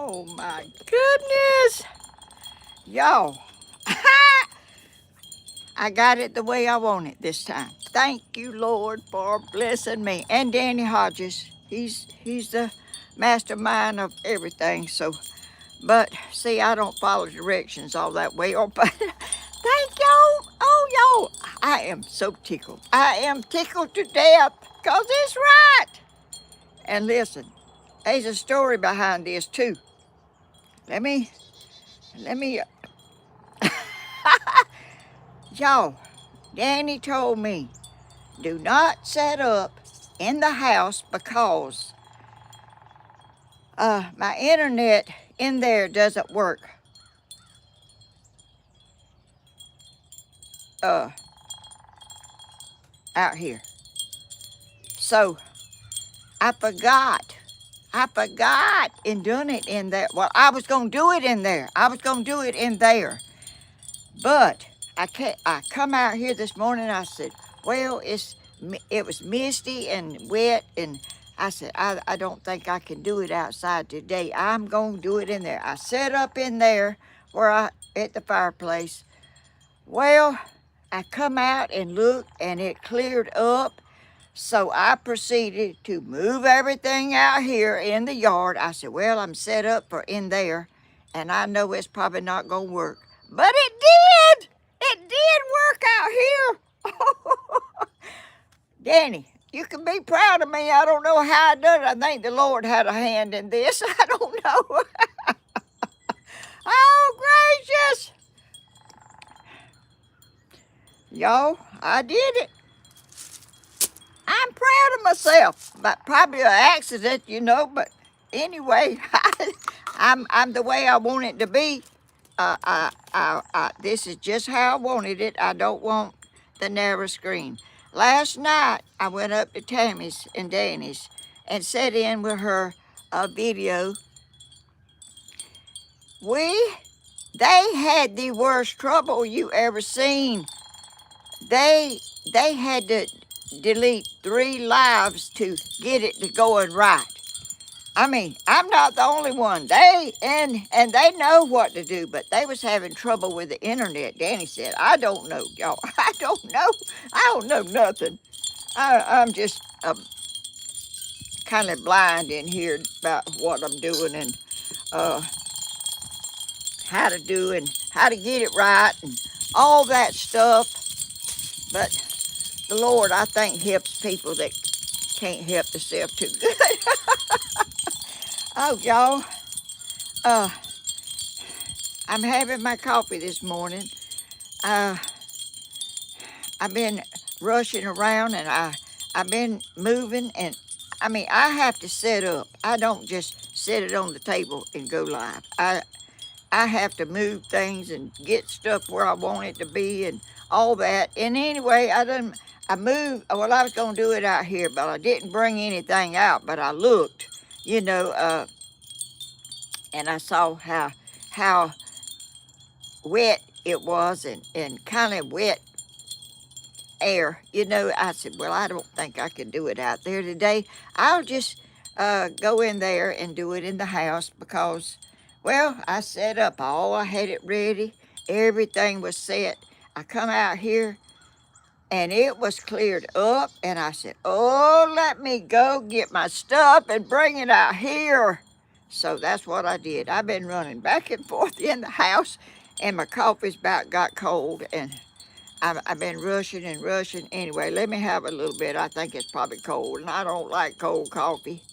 Oh my goodness. Y'all, I got it the way I want it this time. Thank you, Lord, for blessing me. And Danny Hodges, he's the mastermind of everything. So, but see, I don't follow directions all that well. But thank y'all. Oh, y'all, I am so tickled. I am tickled to death because it's right. And listen, there's a story behind this too. Let me, y'all, Danny told me, do not set up in the house because my internet in there doesn't work. Out here. So I forgot in doing it in there. Well, I was going to do it in there. But I come out here this morning. I said, well, it was misty and wet, and I said, I don't think I can do it outside today. I'm going to do it in there. I set up in there at the fireplace. Well, I come out and looked, and it cleared up. So I proceeded to move everything out here in the yard. I said, well, I'm set up for in there, and I know it's probably not going to work. But it did! It did work out here. Danny, you can be proud of me. I don't know how I done it. I think the Lord had a hand in this. I don't know. Oh, gracious. Y'all, I did it. I'm proud of myself, but probably an accident, but anyway, I'm the way I want it to be. This is just how I wanted it. I don't want the narrow screen. Last night, I went up to Tammy's and Danny's and sat in with her a video. They had the worst trouble you ever seen. They had to delete 3 lives to get it to going right. I mean, I'm not the only one. They know what to do, but they was having trouble with the internet. Danny said, I don't know, y'all. I don't know nothing. I'm just kind of blind in here about what I'm doing and how to do and how to get it right and all that stuff. But the Lord, I think, helps people that can't help themselves too good. Oh, y'all, I'm having my coffee this morning. I've been rushing around and I've been moving, and I mean, I have to set up. I don't just set it on the table and go live. I have to move things and get stuff where I want it to be and all that. And anyway, I moved. Well, I was going to do it out here, but I didn't bring anything out. But I looked, and I saw how wet it was and kind of wet air. I said, well, I don't think I can do it out there today. I'll just go in there and do it in the house because, well, I set up all. I had it ready. Everything was set. I come out here and it was cleared up, and I said, oh, let me go get my stuff and bring it out here. So that's what I did. I've been running back and forth in the house, and my coffee's about got cold, and I've been rushing and rushing. Anyway, let me have a little bit. I think it's probably cold, and I don't like cold coffee.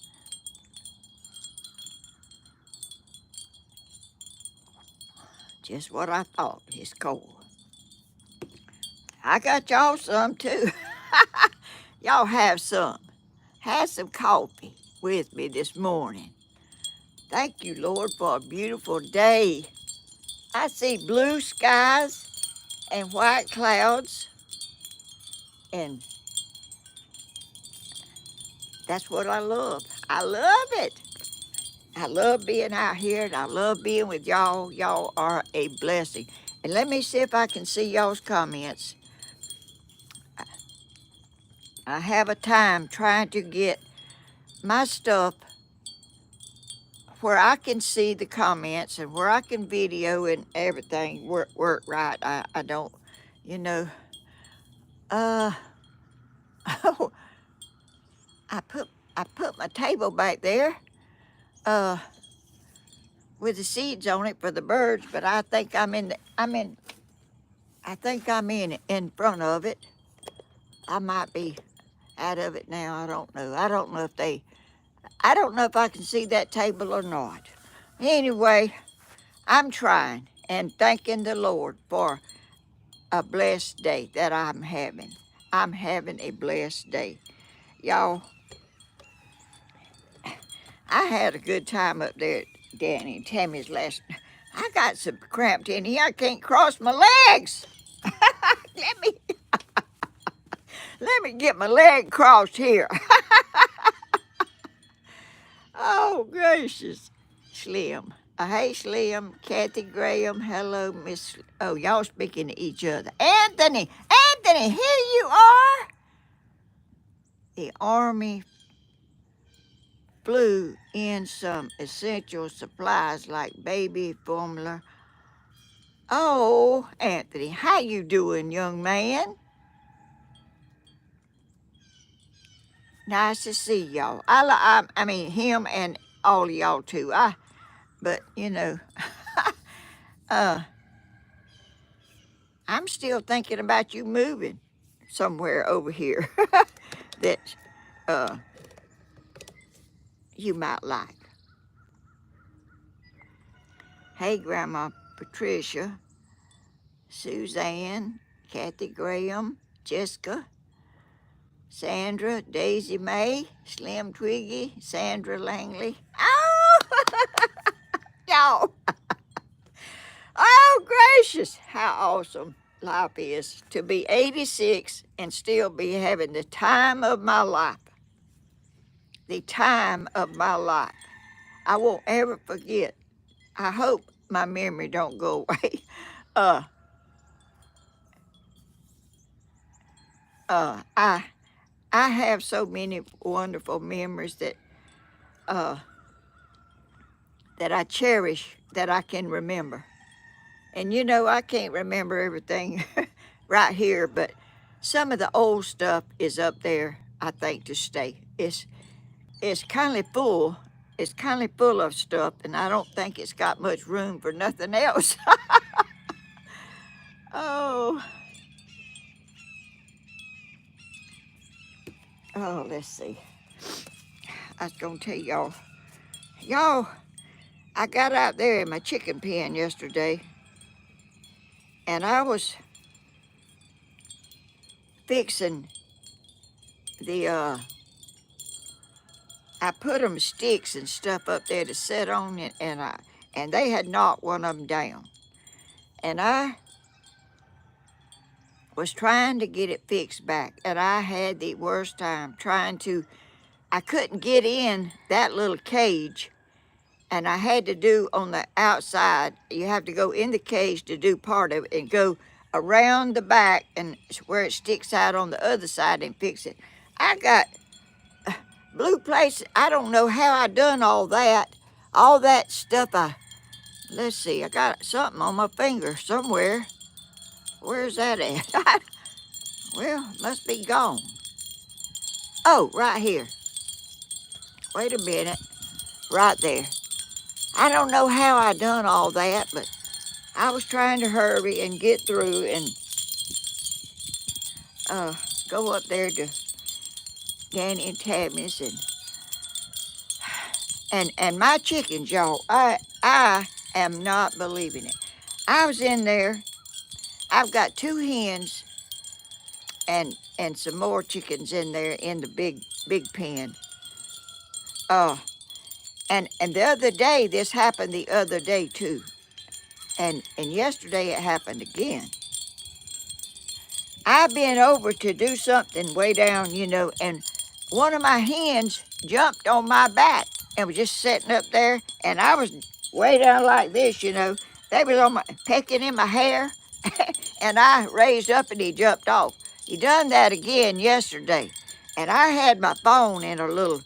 Just what I thought. It's cold. I got y'all some too. Y'all have some. Have some coffee with me this morning. Thank you, Lord, for a beautiful day. I see blue skies and white clouds, and that's what I love. I love it. I love being out here, and I love being with y'all. Y'all are a blessing. And let me see if I can see y'all's comments. I have a time trying to get my stuff where I can see the comments and where I can video and everything work right. I don't, you know. Oh, I put my table back there with the seeds on it for the birds, but I think I think I'm in front of it. I might be out of it now. I don't know. I don't know if I can see that table or not. Anyway, I'm trying and thanking the Lord for a blessed day that I'm having. I'm having a blessed day. Y'all, I had a good time up there at Danny and Tammy's last night. I got so cramped in here, I can't cross my legs. Let me get my leg crossed here. Oh, gracious. Slim. Hey, Slim. Kathy Graham. Hello, Miss. Oh, y'all speaking to each other. Anthony. Anthony, here you are. The Army flew in some essential supplies like baby formula. Oh, Anthony, how you doing, young man? Nice to see y'all. I mean him and all of y'all too. But you know, I'm still thinking about you moving somewhere over here that you might like. Hey, Grandma Patricia, Suzanne, Kathy Graham, Jessica, Sandra, Daisy Mae, Slim Twiggy, Sandra Langley. Oh, y'all. Oh, gracious, how awesome life is to be 86 and still be having the time of my life. The time of my life. I won't ever forget. I hope my memory don't go away. I have so many wonderful memories that I cherish, that I can remember. And you know, I can't remember everything right here, but some of the old stuff is up there, I think, to stay. It's kind of full. It's kind of full of stuff, and I don't think it's got much room for nothing else. Oh, let's see. I was gonna tell y'all, I got out there in my chicken pen yesterday, and I was fixing the, I put them sticks and stuff up there to sit on it, and they had knocked one of them down. And I was trying to get it fixed back, and I had the worst time I couldn't get in that little cage, and I had to do on the outside. You have to go in the cage to do part of it and go around the back and where it sticks out on the other side and fix it. I got blue plates. I don't know how I done all that stuff. Let's see, I got something on my finger somewhere. Where's that at? Well, must be gone. Oh, right here. Wait a minute. Right there. I don't know how I done all that, but I was trying to hurry and get through and go up there to Danny and Tammy's and my chickens, y'all. I am not believing it. I was in there. I've got 2 hens and some more chickens in there in the big pen. And the other day, this happened the other day too. And yesterday it happened again. I've been over to do something way down, you know, and one of my hens jumped on my back and was just sitting up there, and I was way down like this, you know. They was pecking in my hair, and I raised up and he jumped off. He done that again yesterday, and I had my phone in a little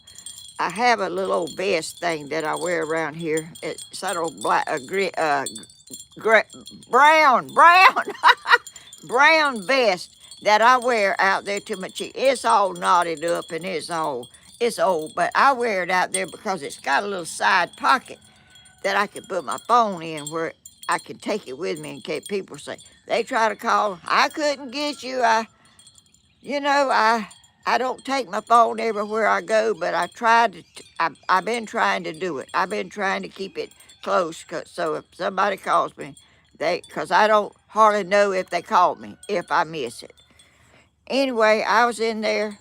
I have a little old vest thing that I wear around here. It's that old black, brown, brown vest that I wear out there to my cheek. It's all knotted up and it's old, but I wear it out there because it's got a little side pocket that I can put my phone in where I can take it with me in case people say they try to call. I couldn't get you. I don't take my phone everywhere I go, but I've been trying to do it. I've been trying to keep it close, so if somebody calls me, because I don't hardly know if they called me if I miss it. Anyway, I was in there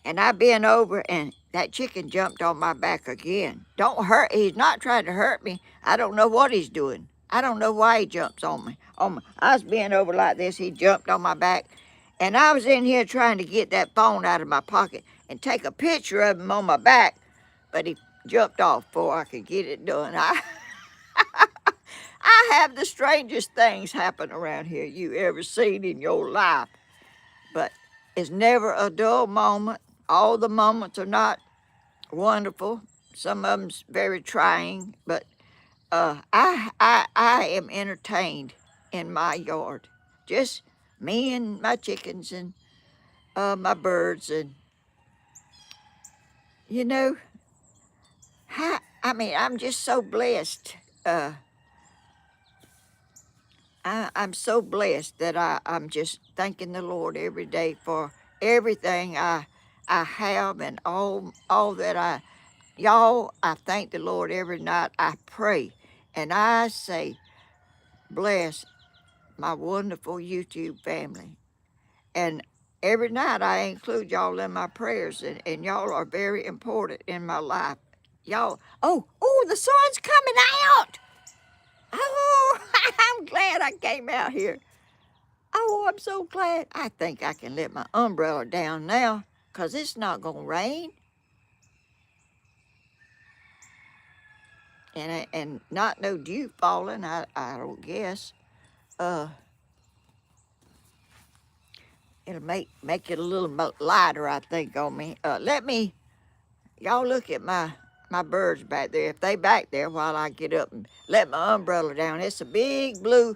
and I bent over and that chicken jumped on my back again. Don't hurt. He's not trying to hurt me. I don't know what he's doing. I don't know why he jumps on me. I was bent over like this. He jumped on my back. And I was in here trying to get that phone out of my pocket and take a picture of him on my back. But he jumped off before I could get it done. I have the strangest things happen around here you ever seen in your life. But it's never a dull moment. All the moments are not wonderful. Some of them's very trying, but I am entertained in my yard. Just me and my chickens and my birds, and you know, I'm just so blessed. I'm so blessed that I'm just thanking the Lord every day for everything I have and all that I thank the Lord every night. I pray and I say, bless my wonderful YouTube family. And every night I include y'all in my prayers, and y'all are very important in my life. Y'all, oh, the sun's coming out. Oh, I'm glad I came out here. Oh, I'm so glad. I think I can let my umbrella down now because it's not going to rain. And not no dew falling, I don't guess. It'll make it a little lighter, I think, on me. Y'all look at my birds back there. If they back there while I get up and let my umbrella down. It's a big blue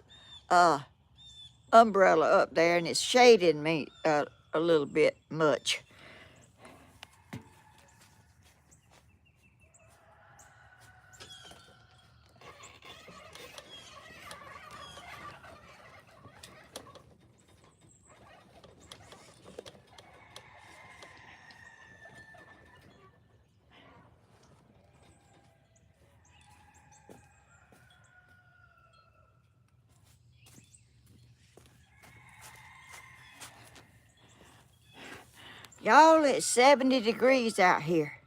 umbrella up there, and it's shading me a little bit much. Y'all, it's 70 degrees out here.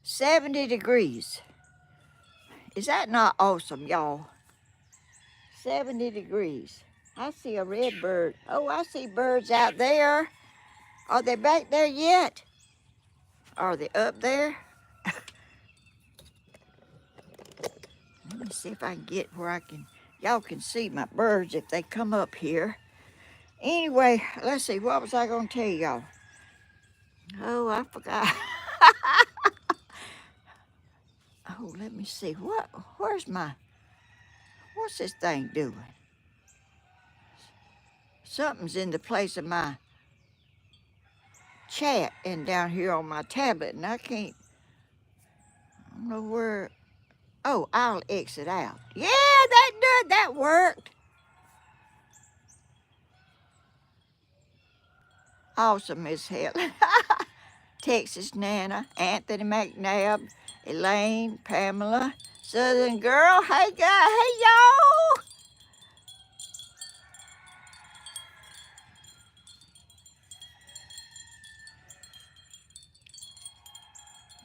70 degrees. Is that not awesome, y'all? 70 degrees. I see a red bird. Oh, I see birds out there. Are they back there yet? Are they up there? Let me see if I can get where y'all can see my birds if they come up here. Anyway, let's see, what was I going to tell y'all? Oh, I forgot. Oh, let me see. What's this thing doing? Something's in the place of my chat and down here on my tablet, and I don't know where. Oh, I'll exit out. Yeah, that worked. Awesome, Miss Helen. Texas Nana, Anthony McNabb, Elaine, Pamela, Southern Girl. Hey, guys. Hey, y'all.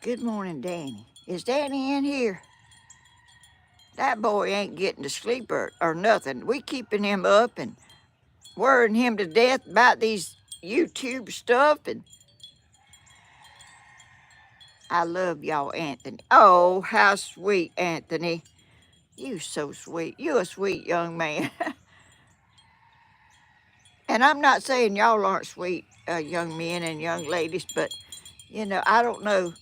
Good morning, Danny. Is Danny in here? That boy ain't getting to sleep or nothing. We keeping him up and worrying him to death about these YouTube stuff. And I love y'all, Anthony. Oh, how sweet, Anthony. You so sweet. You a sweet young man. And I'm not saying y'all aren't sweet young men and young ladies, but You know, I don't know.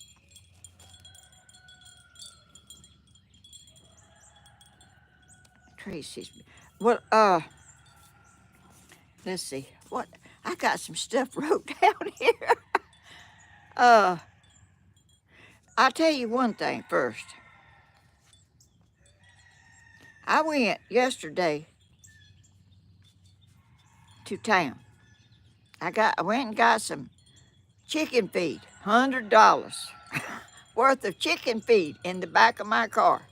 Tracy's. Well, let's see. What I got some stuff wrote down here. Uh, I'll tell you one thing first. I went yesterday to town. I went and got some chicken feed, $100 worth of chicken feed in the back of my car.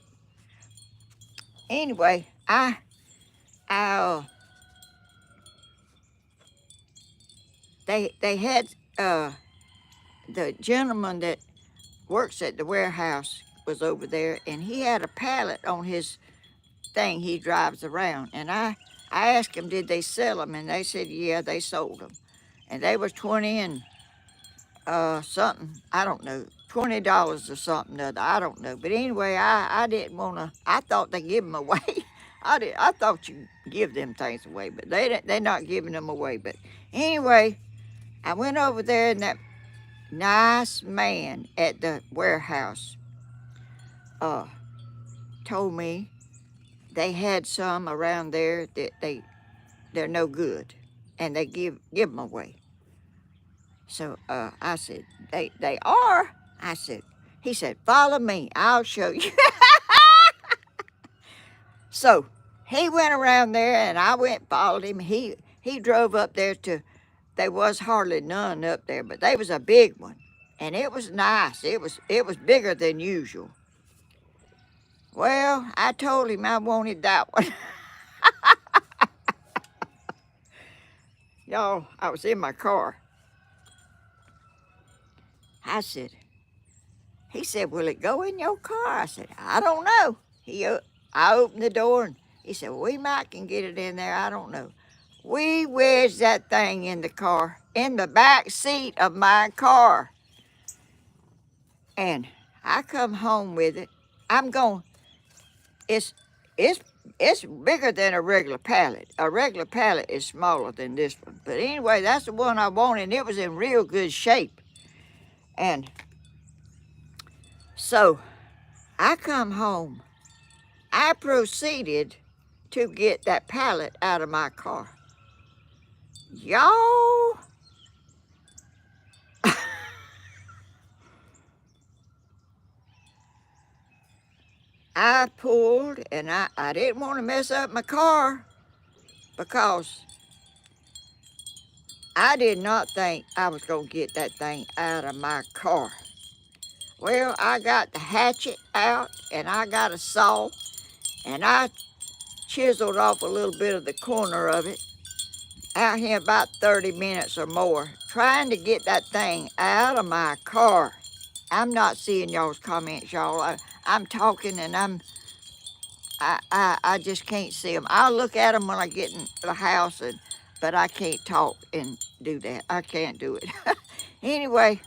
Anyway, I they had the gentleman that works at the warehouse was over there, and he had a pallet on his thing he drives around. And I asked him, did they sell them? And they said, yeah, they sold them. And they was 20 and something, I don't know, $20 or something other, I don't know. But anyway, I didn't want to, I thought they give them away. I thought you give them things away, but they're not giving them away. But anyway, I went over there, and that nice man at the warehouse told me they had some around there that they're no good, and they give them away. So I said, they are? I said, he said, follow me, I'll show you. So he went around there, and I went followed him. He drove up there to, there was hardly none up there, but there was a big one, and it was nice. It was bigger than usual. Well, I told him I wanted that one. Y'all, I was in my car. I said, he said, will it go in your car? I said, I don't know. I opened the door, and he said, well, we might can get it in there. I don't know. We wedged that thing in the car, in the back seat of my car. And I come home with it. I'm going, it's bigger than a regular pallet. A regular pallet is smaller than this one. But anyway, that's the one I wanted, and it was in real good shape. And so I come home. I proceeded to get that pallet out of my car. Y'all, I pulled, and I didn't want to mess up my car because I did not think I was going to get that thing out of my car. Well, I got the hatchet out, and I got a saw, and I chiseled off a little bit of the corner of it out here about 30 minutes or more, trying to get that thing out of my car. I'm not seeing y'all's comments, y'all. I'm talking, and I just can't see them. I'll look at them when I get in the house, but I can't talk and do that. I can't do it. Anyway,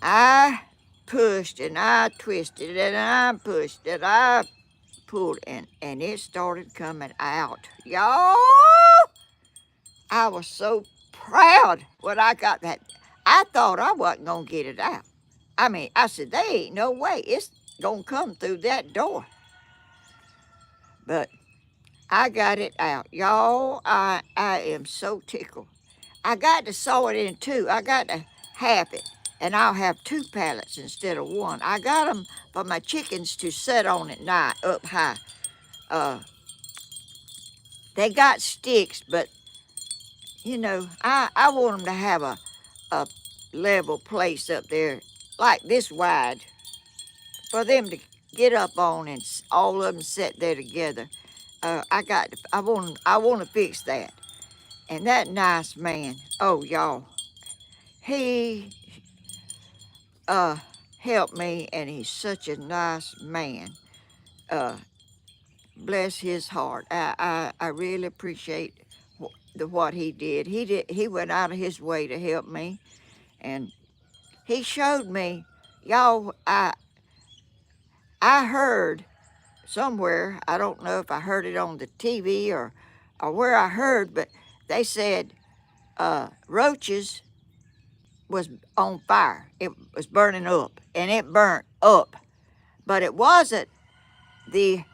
I pushed, and I twisted, and I pushed, and I pulled, and it started coming out. Y'all, I was so proud when I got that. I thought I wasn't going to get it out. I mean, I said, there ain't no way it's going to come through that door. But I got it out. Y'all, I am so tickled. I got to saw it in two. I got to half it, and I'll have two pallets instead of one. I got them for my chickens to sit on at night up high. They got sticks, but, you know, I want them to have a level place up there like this wide for them to get up on, and all of them sit there together. I want to fix that. And that nice man, oh y'all, he helped me, and he's such a nice man. Bless his heart. I really appreciate what he did. He went out of his way to help me, and he showed me, y'all. I heard somewhere, I don't know if I heard it on the TV or where I heard, but they said roaches was on fire. It was burning up, and it burnt up. But it wasn't the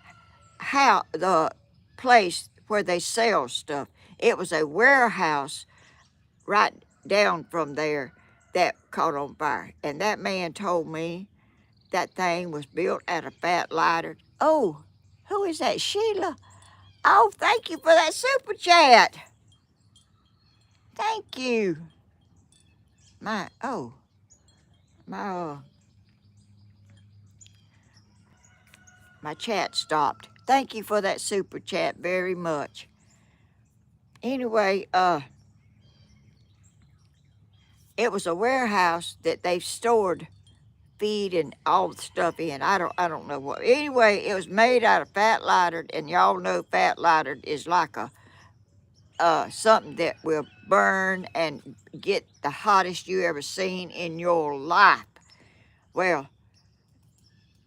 the place where they sell stuff. It was a warehouse right down from there that caught on fire. And that man told me that thing was built out of fat lighter. Oh, who is that? Sheila? Oh, thank you for that super chat. Thank you. My, oh, my, my chat stopped. Thank you for that super chat very much. Anyway, it was a warehouse that they stored feed and all the stuff in. I don't know what. Anyway, it was made out of fat lighter, and y'all know fat lighter is like a something that will burn and get the hottest you ever seen in your life. Well,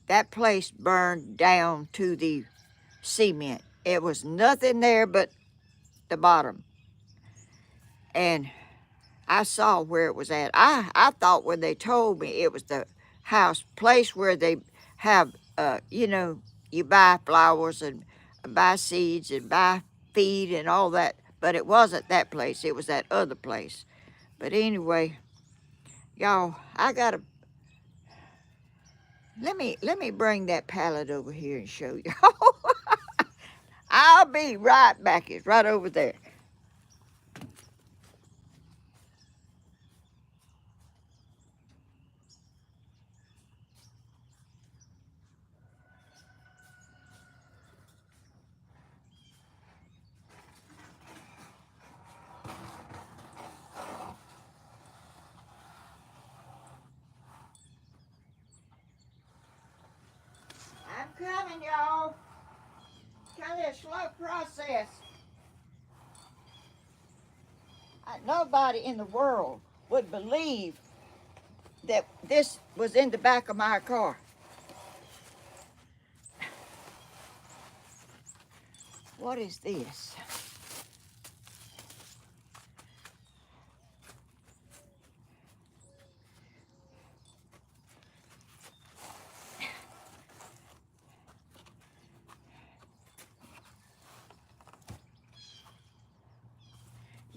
that place burned down to the cement. It was nothing there but the bottom. And I saw where it was at. I thought when they told me it was the place where they have, you buy flowers and buy seeds and buy feed and all that. But it wasn't that place. It was that other place. But anyway, y'all, let me bring that pallet over here and show y'all. I'll be right back. It's right over there. I'm coming, y'all. Kind of a slow process. Nobody in the world would believe that this was in the back of my car. What is this?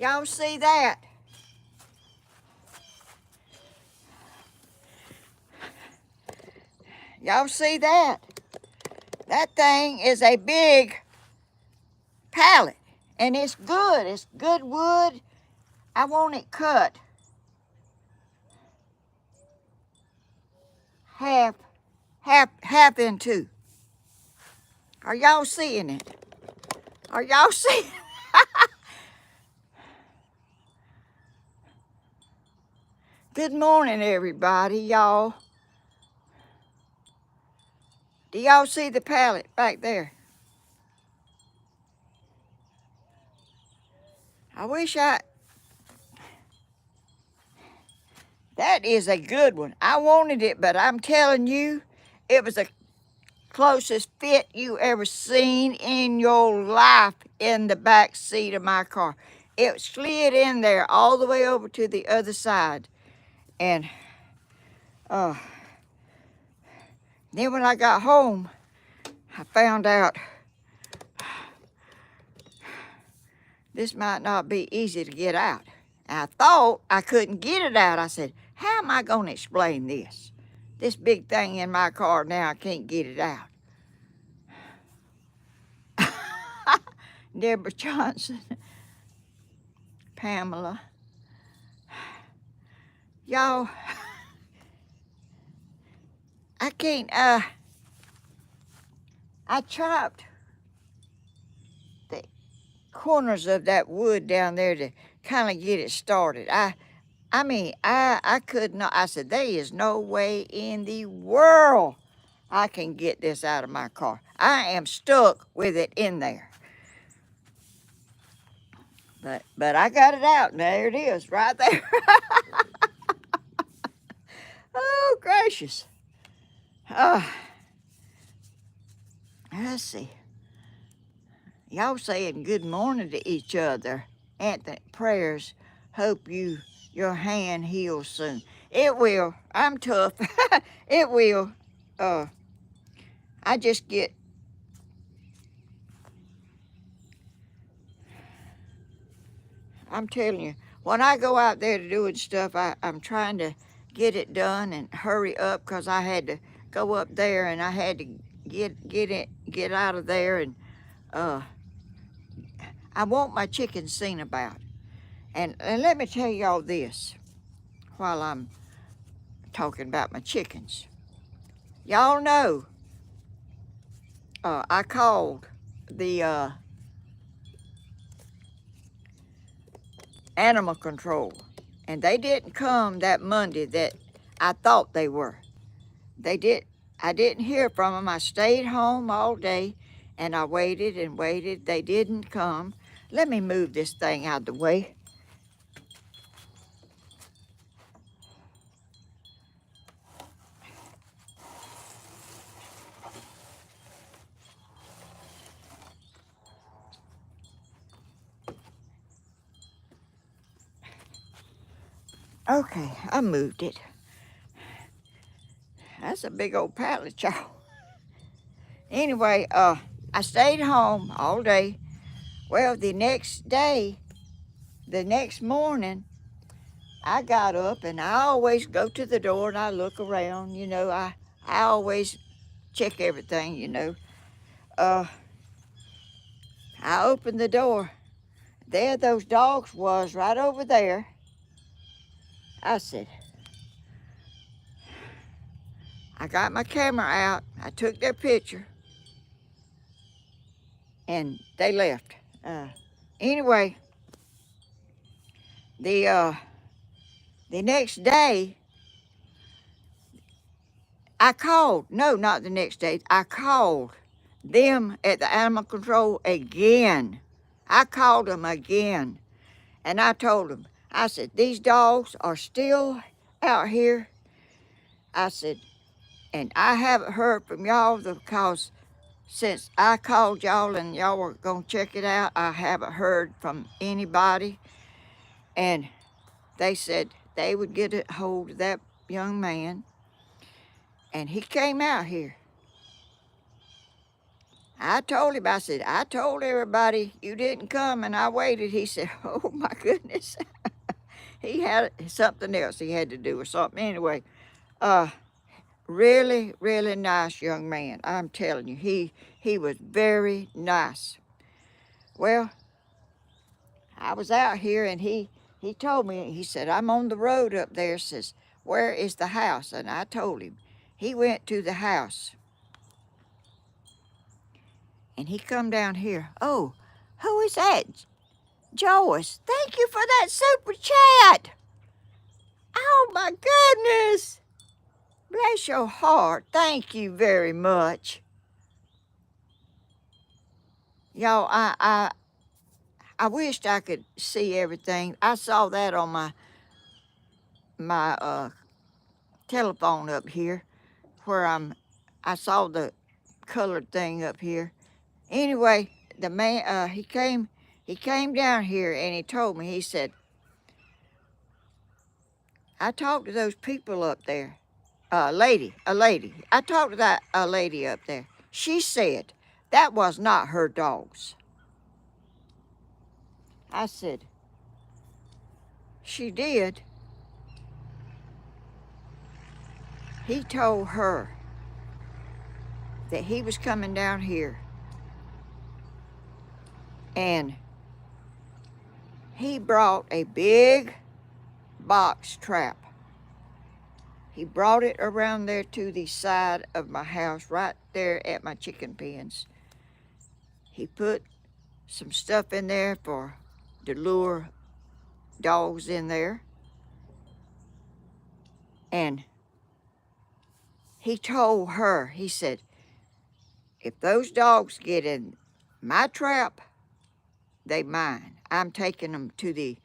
Y'all see that? Y'all see that? That thing is a big pallet, and it's good. It's good wood. I want it cut half in two. Are y'all seeing it? Are y'all seeing it? Good morning, everybody, y'all. Do y'all see the pallet back there? I wish that is a good one. I wanted it, but I'm telling you, it was the closest fit you ever seen in your life in the back seat of my car. It slid in there all the way over to the other side. And then when I got home, I found out this might not be easy to get out. And I thought I couldn't get it out. I said, how am I going to explain this? This big thing in my car now, I can't get it out. Deborah Johnson, Pamela. Y'all, I can't, I chopped the corners of that wood down there to kind of get it started. I mean, I could not. I said, there is no way in the world I can get this out of my car. I am stuck with it in there. But I got it out, and there it is, right there. Oh, gracious. Let's see. Y'all saying good morning to each other. Anthony, prayers. Hope your your hand heal soon. It will. I'm tough. It will. I just get, I'm telling you, when I go out there to doing stuff, I'm trying to get it done and hurry up because I had to go up there and I had to get out of there, and I want my chickens seen about. And let me tell y'all this while I'm talking about my chickens. Y'all know I called the animal control, and they didn't come that Monday that I thought they were. They did. I didn't hear from them. I stayed home all day, and I waited and waited. They didn't come. Let me move this thing out of the way. Okay, I moved it. That's a big old pallet, y'all. Anyway, I stayed home all day. Well, the next morning, I got up and I always go to the door and I look around. I always check everything. I opened the door. There those dogs was right over there. I said, I got my camera out. I took their picture and they left. Anyway, the next day, I called. No, not the next day. I called them at the animal control again. I called them again, and I told them, I said, these dogs are still out here. I said, and I haven't heard from y'all because since I called y'all and y'all were going to check it out, I haven't heard from anybody. And they said they would get a hold of that young man, and he came out here. I told him, I said, I told everybody you didn't come, and I waited. He said, oh my goodness. He had something else he had to do or something. Anyway, really, really nice young man. I'm telling you, he was very nice. Well, I was out here and he told me, he said, I'm on the road up there. Says, where is the house? And I told him. He went to the house. And he come down here. Oh, who is that? Joyce, thank you for that super chat. Oh my goodness. Bless your heart. Thank you very much. Y'all, I wished I could see everything. I saw that on my telephone up here where I saw the colored thing up here. Anyway, the man he came down here and he told me, he said, I talked to those people up there. A lady. I talked to that a lady up there. She said that was not her dogs. I said, she did. He told her that he was coming down here and he brought a big box trap. He brought it around there to the side of my house, right there at my chicken pens. He put some stuff in there for to lure dogs in there. And he told her, he said, if those dogs get in my trap, they mine. I'm taking them to the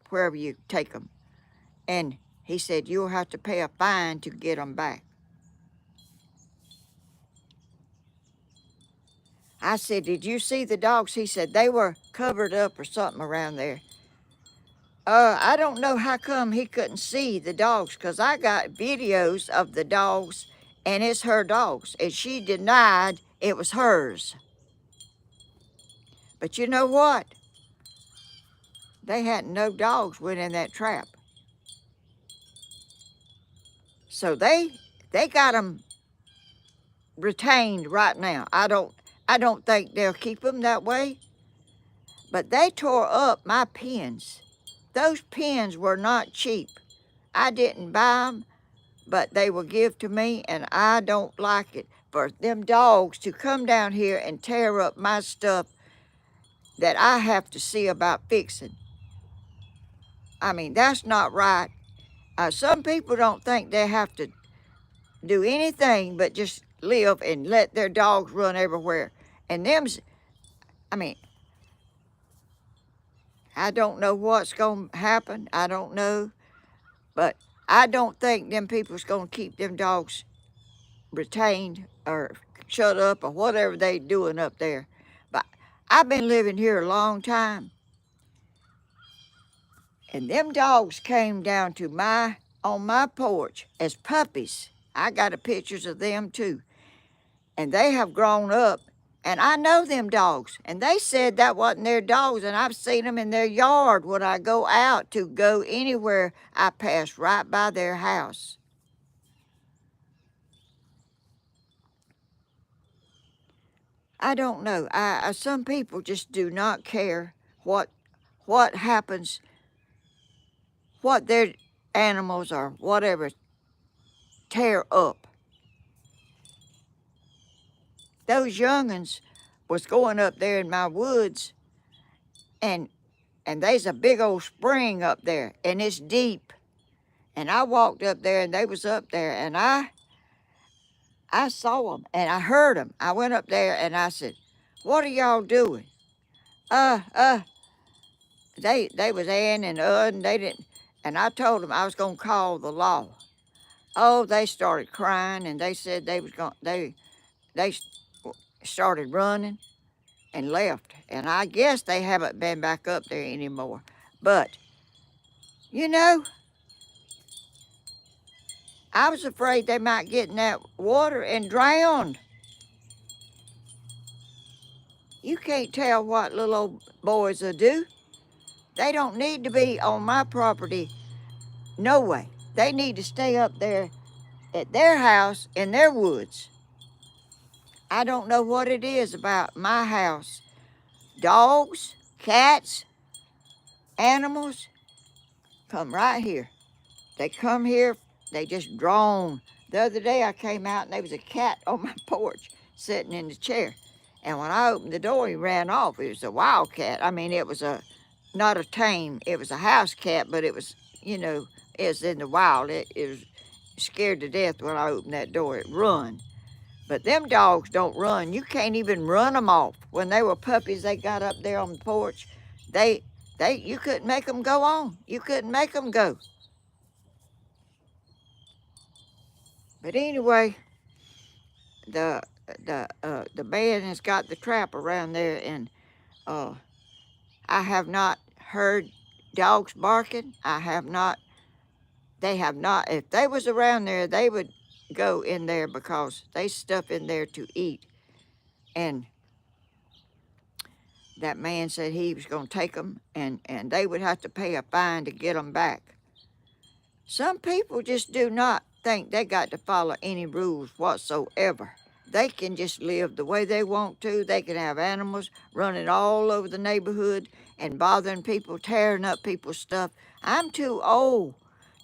wherever you take them. And he said, you'll have to pay a fine to get them back. I said, did you see the dogs? He said, they were covered up or something around there. I don't know how come he couldn't see the dogs, because I got videos of the dogs, and it's her dogs, and she denied it was hers. But you know what? They had no dogs went in that trap. So they got them retained right now. I don't think they'll keep them that way. But they tore up my pens. Those pens were not cheap. I didn't buy them, but they were given to me, and I don't like it for them dogs to come down here and tear up my stuff that I have to see about fixing. I mean, that's not right. Some people don't think they have to do anything but just live and let their dogs run everywhere. And I mean, I don't know what's going to happen. I don't know. But I don't think them people's going to keep them dogs retained or shut up or whatever they doing up there. But I've been living here a long time. And them dogs came down to on my porch as puppies. I got pictures of them too. And they have grown up. And I know them dogs. And they said that wasn't their dogs. And I've seen them in their yard when I go out to go anywhere. I pass right by their house. I don't know. Some people just do not care what happens, what their animals or whatever tear up. Those young'uns was going up there in my woods, and there's a big old spring up there, and it's deep. And I walked up there, and they was up there, and I saw them, and I heard them. I went up there, and I said, "What are y'all doing?" They was and they didn't. And I told them I was gonna call the law. Oh, they started crying, and they said they was going. They started running and left. And I guess they haven't been back up there anymore. But you know, I was afraid they might get in that water and drown. You can't tell what little old boys will do. They don't need to be on my property. No way. They need to stay up there at their house in their woods. I don't know what it is about my house. Dogs, cats, animals come right here. They come here, they just drone. The other day I came out and there was a cat on my porch sitting in the chair. And when I opened the door, he ran off. It was a wild cat. I mean, it was not a tame, it was a house cat, but it was, it was in the wild. It was scared to death when I opened that door. It run. But them dogs don't run. You can't even run them off. When they were puppies, they got up there on the porch. You couldn't make them go on. You couldn't make them go. But anyway, the man has got the trap around there, and I have not heard dogs barking. They have not. If they was around there, they would go in there because there's stuff in there to eat. And that man said he was going to take them, and they would have to pay a fine to get them back. Some people just do not think they got to follow any rules whatsoever. They can just live the way they want to. They can have animals running all over the neighborhood and bothering people, tearing up people's stuff. I'm too old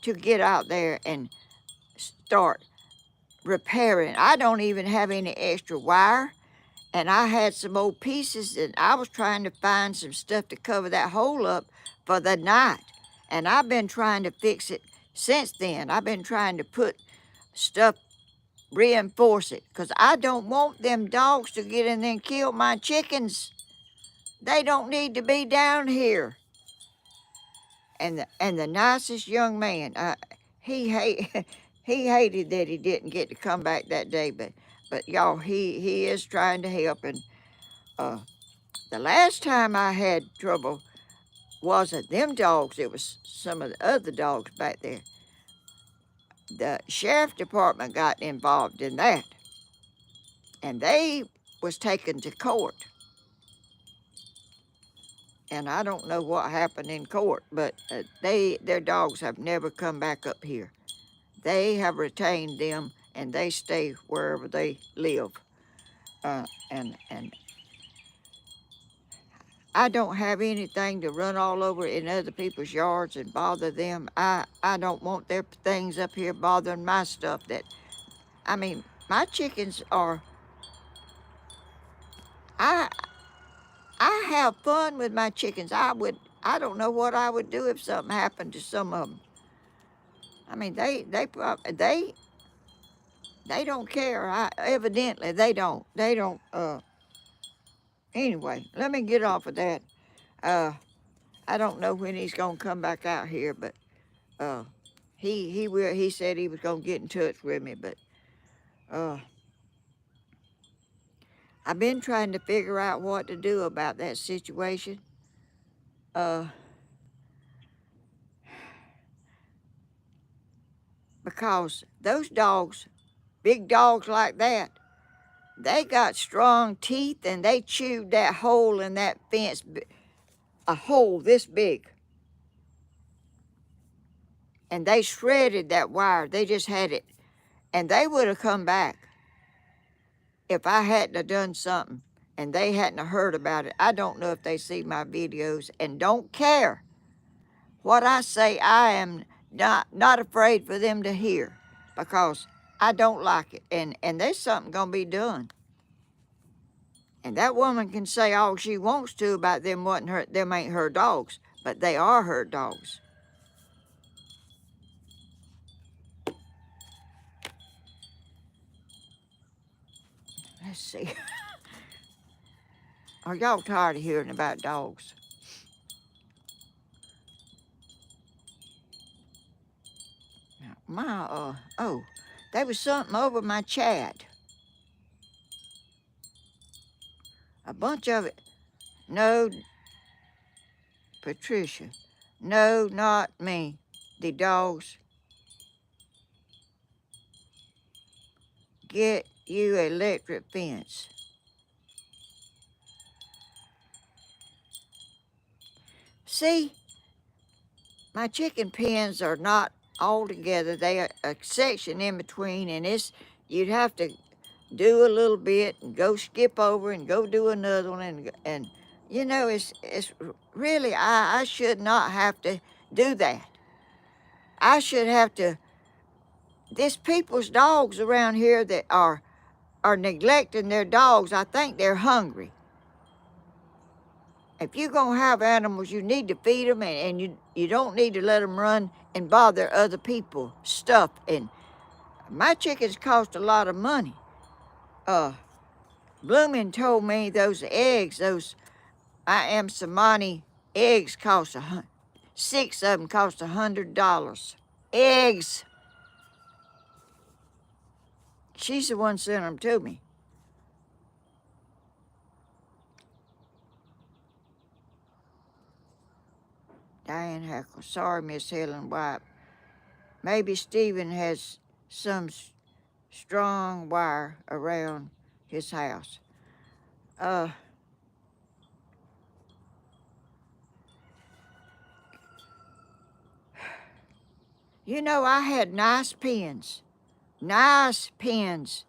to get out there and start repairing. I don't even have any extra wire. And I had some old pieces, and I was trying to find some stuff to cover that hole up for the night. And I've been trying to fix it since then. I've been trying to put stuff, reinforce it, because I don't want them dogs to get in there and kill my chickens. They don't need to be down here. And the nicest young man, he hated that he didn't get to come back that day, but y'all, he is trying to help, and Uh, the last time I had trouble wasn't them dogs, it was some of the other dogs back there. The sheriff department got involved in that, and they was taken to court. And I don't know what happened in court, but their dogs have never come back up here. They have retained them, and they stay wherever they live. And I don't have anything to run all over in other people's yards and bother them. I don't want their things up here bothering my stuff. I mean, my chickens are. I have fun with my chickens. I don't know what I would do if something happened to some of them. I mean, they don't care. Evidently they don't. They don't. Anyway, let me get off of that. I don't know when he's gonna come back out here, but he will. He said he was gonna get in touch with me, but I've been trying to figure out what to do about that situation. Because those dogs, big dogs like that, they got strong teeth, and they chewed that hole in that fence, a hole this big. And they shredded that wire. They just had it. And they would have come back if I hadn't have done something and they hadn't have heard about it. I don't know if they see my videos and don't care what I say. I am not afraid for them to hear, because I don't like it. And there's something going to be done. And that woman can say all she wants to about them ain't her dogs, but they are her dogs. Let's see. Are y'all tired of hearing about dogs? There was something over my chat. A bunch of it. No, Patricia. No, not me. The dogs. Get you an electric fence. See, my chicken pens are not all together. They are a section in between, and you'd have to do a little bit and go skip over and go do another one, and you know, it's really, I should not have to do that. I should have to. There's people's dogs around here that are neglecting their dogs. I think they're hungry. If you're gonna have animals, you need to feed them, and you don't need to let them run and bother other people's stuff. And my chickens cost a lot of money. Bloomin' told me those eggs, those I am Samani eggs, cost 6 of them cost $100. Eggs. She's the one sent them to me. Diane Hackle. Sorry, Miss Helen Wyatt. Maybe Stephen has some strong wire around his house. You know, I had nice pens. Nice pens.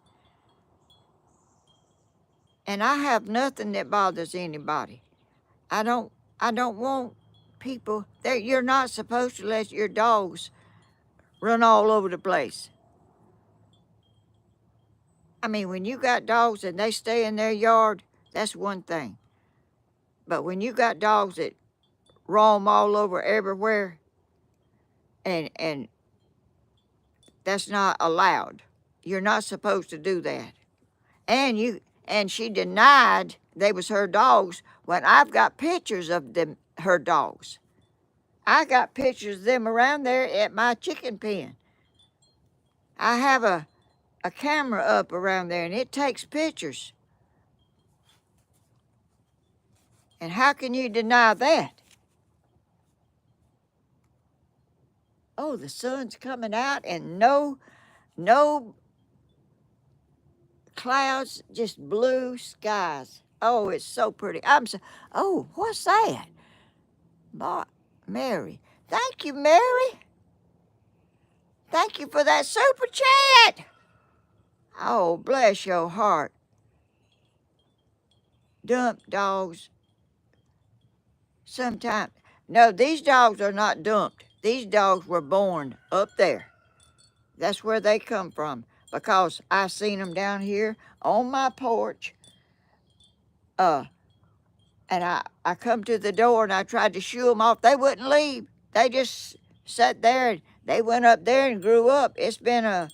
And I have nothing that bothers anybody. I don't want people that you're not supposed to let your dogs run all over the place. I mean, when you got dogs and they stay in their yard, that's one thing. But when you got dogs that roam all over everywhere, and that's not allowed. You're not supposed to do that. And she denied they was her dogs when I've got pictures of her dogs. I got pictures of them around there at my chicken pen. I have a camera up around there, and it takes pictures. And how can you deny that? Oh, the sun's coming out and no clouds, just blue skies. Oh, it's so pretty. Oh, what's that? Mary. Thank you, Mary. Thank you for that super chat. Oh, bless your heart. Dump dogs. Sometimes. No, these dogs are not dumped. These dogs were born up there. That's where they come from. Because I seen them down here on my porch. And I come to the door and I tried to shoo them off. They wouldn't leave. They just sat there and they went up there and grew up. It's been a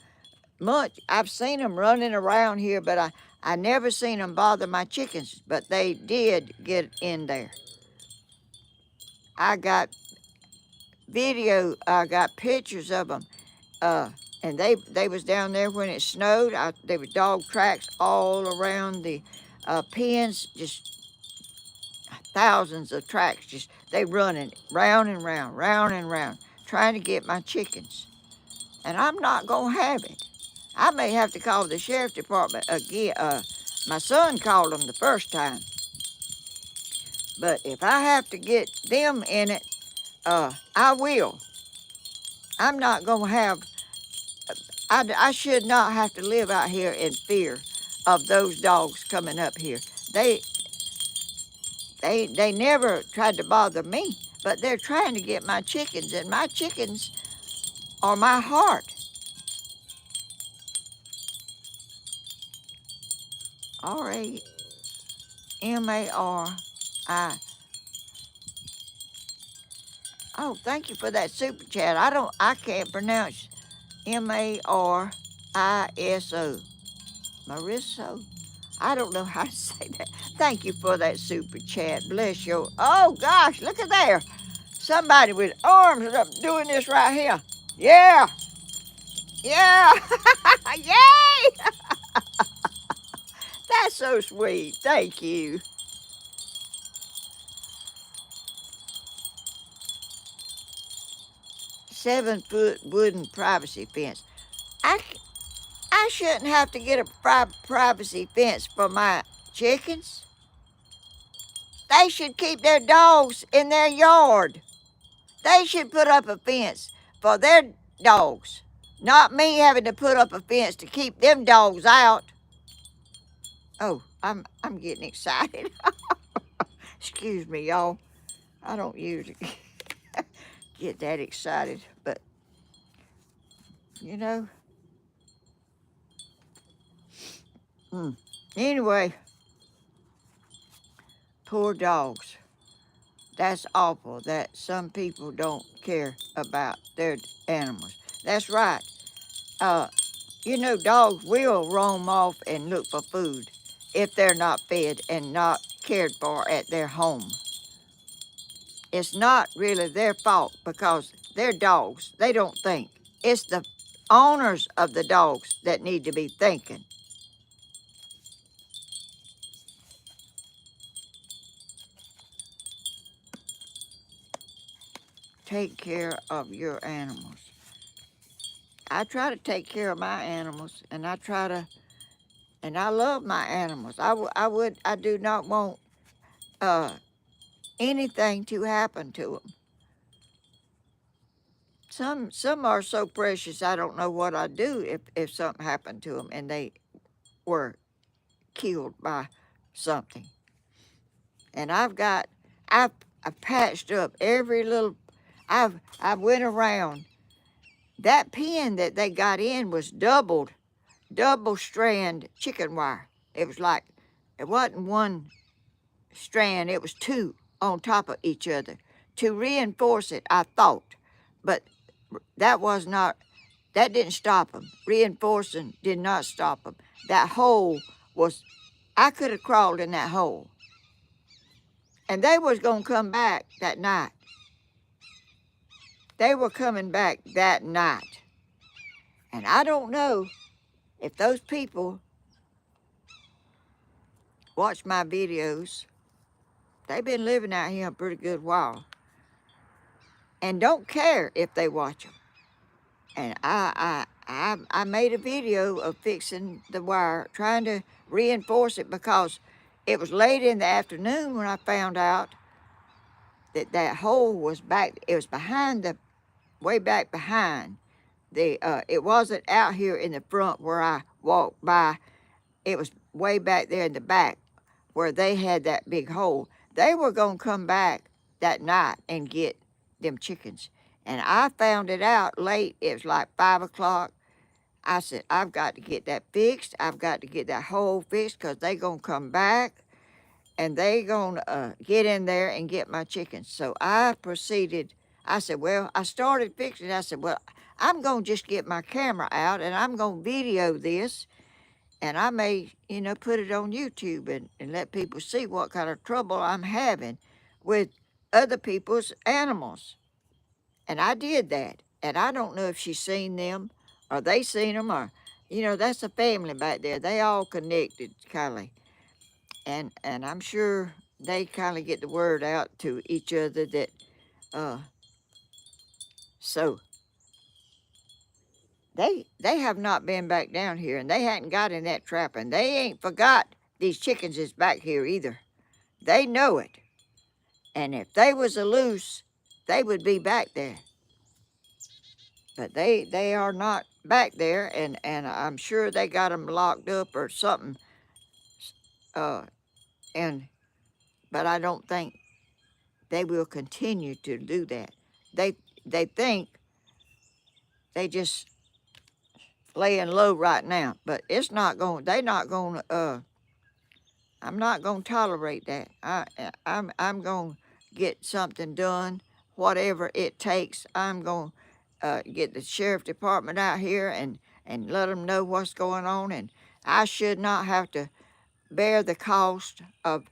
month. I've seen them running around here, but I never seen them bother my chickens. But they did get in there. I got video. I got pictures of them. And they was down there when it snowed. There was dog tracks all around the pens, just thousands of tracks. Just they running round and round, trying to get my chickens. And I'm not gonna have it. I may have to call the sheriff department again. My son called them the first time. But if I have to get them in it, I will. I'm not gonna have. I should not have to live out here in fear of those dogs coming up here. They never tried to bother me, but they're trying to get my chickens, and my chickens are my heart. R-A-M-A-R-I. Oh, thank you for that super chat. I can't pronounce Mariso. Mariso? I don't know how to say that. Thank you for that super chat. Bless you. Oh gosh, look at there. Somebody with arms up doing this right here. Yeah. Yeah. Yay. That's so sweet. Thank you. 7-foot wooden privacy fence. I shouldn't have to get a privacy fence for my chickens. They should keep their dogs in their yard. They should put up a fence for their dogs, not me having to put up a fence to keep them dogs out. Oh, I'm getting excited. Excuse me, y'all. I don't usually get that excited, but you know. Anyway, poor dogs. That's awful that some people don't care about their animals. That's right. You know, dogs will roam off and look for food if they're not fed and not cared for at their home. It's not really their fault because they're dogs. They don't think. It's the owners of the dogs that need to be thinking. Take care of your animals. I try to take care of my animals, and I love my animals. I do not want anything to happen to them. Some are so precious, I don't know what I'd do if something happened to them and they were killed by something. And I've patched up every little. I went around. That pen that they got in was double strand chicken wire. It was like, it wasn't one strand, it was two on top of each other to reinforce it, I thought. But that didn't stop them. Reinforcing did not stop them. That hole I could have crawled in that hole. And they was going to come back that night. They were coming back that night. And I don't know if those people watch my videos They've been living out here a pretty good while and don't care if they watch them. And I made a video of fixing the wire, trying to reinforce it because it was late in the afternoon when I found out that that hole was back. It was behind the, way back behind the. It wasn't out here in the front where I walked by. It was way back there in the back where they had that big hole. They were gonna come back that night and get them chickens. And I found it out late. It was like 5 o'clock. I said, I've got to get that fixed. I've got to get that hole fixed because they going to come back and they going to get in there and get my chickens. So I proceeded. I said, well, I started fixing it. I said, well, I'm going to just get my camera out and I'm going to video this. And I may, you know, put it on YouTube and let people see what kind of trouble I'm having with other people's animals. And I did that. And I don't know if she's seen them or they seen them or, you know, that's a family back there. They all connected, kind of. And I'm sure they kind of get the word out to each other that, so they have not been back down here and they hadn't got in that trap and they ain't forgot these chickens is back here either. They know it. And if they was a loose, they would be back there. But they are not back there, and I'm sure they got them locked up or something. And but I don't think they will continue to do that. They think they just laying low right now, but it's not going. They not going. I'm not going to tolerate that. I'm going to get something done, whatever it takes. I'm going to get the sheriff department out here and let them know what's going on. And I should not have to bear the cost of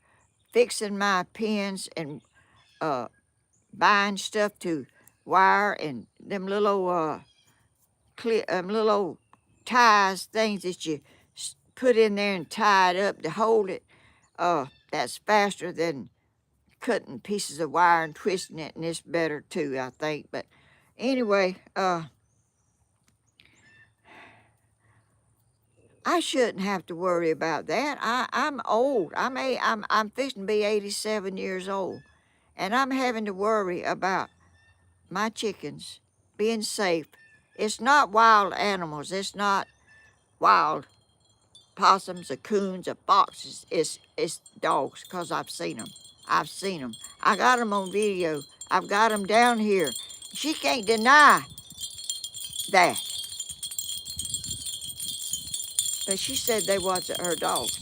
fixing my pens and buying stuff to wire and them little little ties, things that you put in there and tie it up to hold it. That's faster than cutting pieces of wire and twisting it, and it's better too, I think. But anyway, I shouldn't have to worry about that. I'm old. I'm fixing to be 87 years old, and I'm having to worry about my chickens being safe. It's not wild animals. It's not wild possums or coons or foxes. It's dogs, because I've seen them. I've seen them. I got them on video. I've got them down here. She can't deny that. But she said they wasn't her dogs.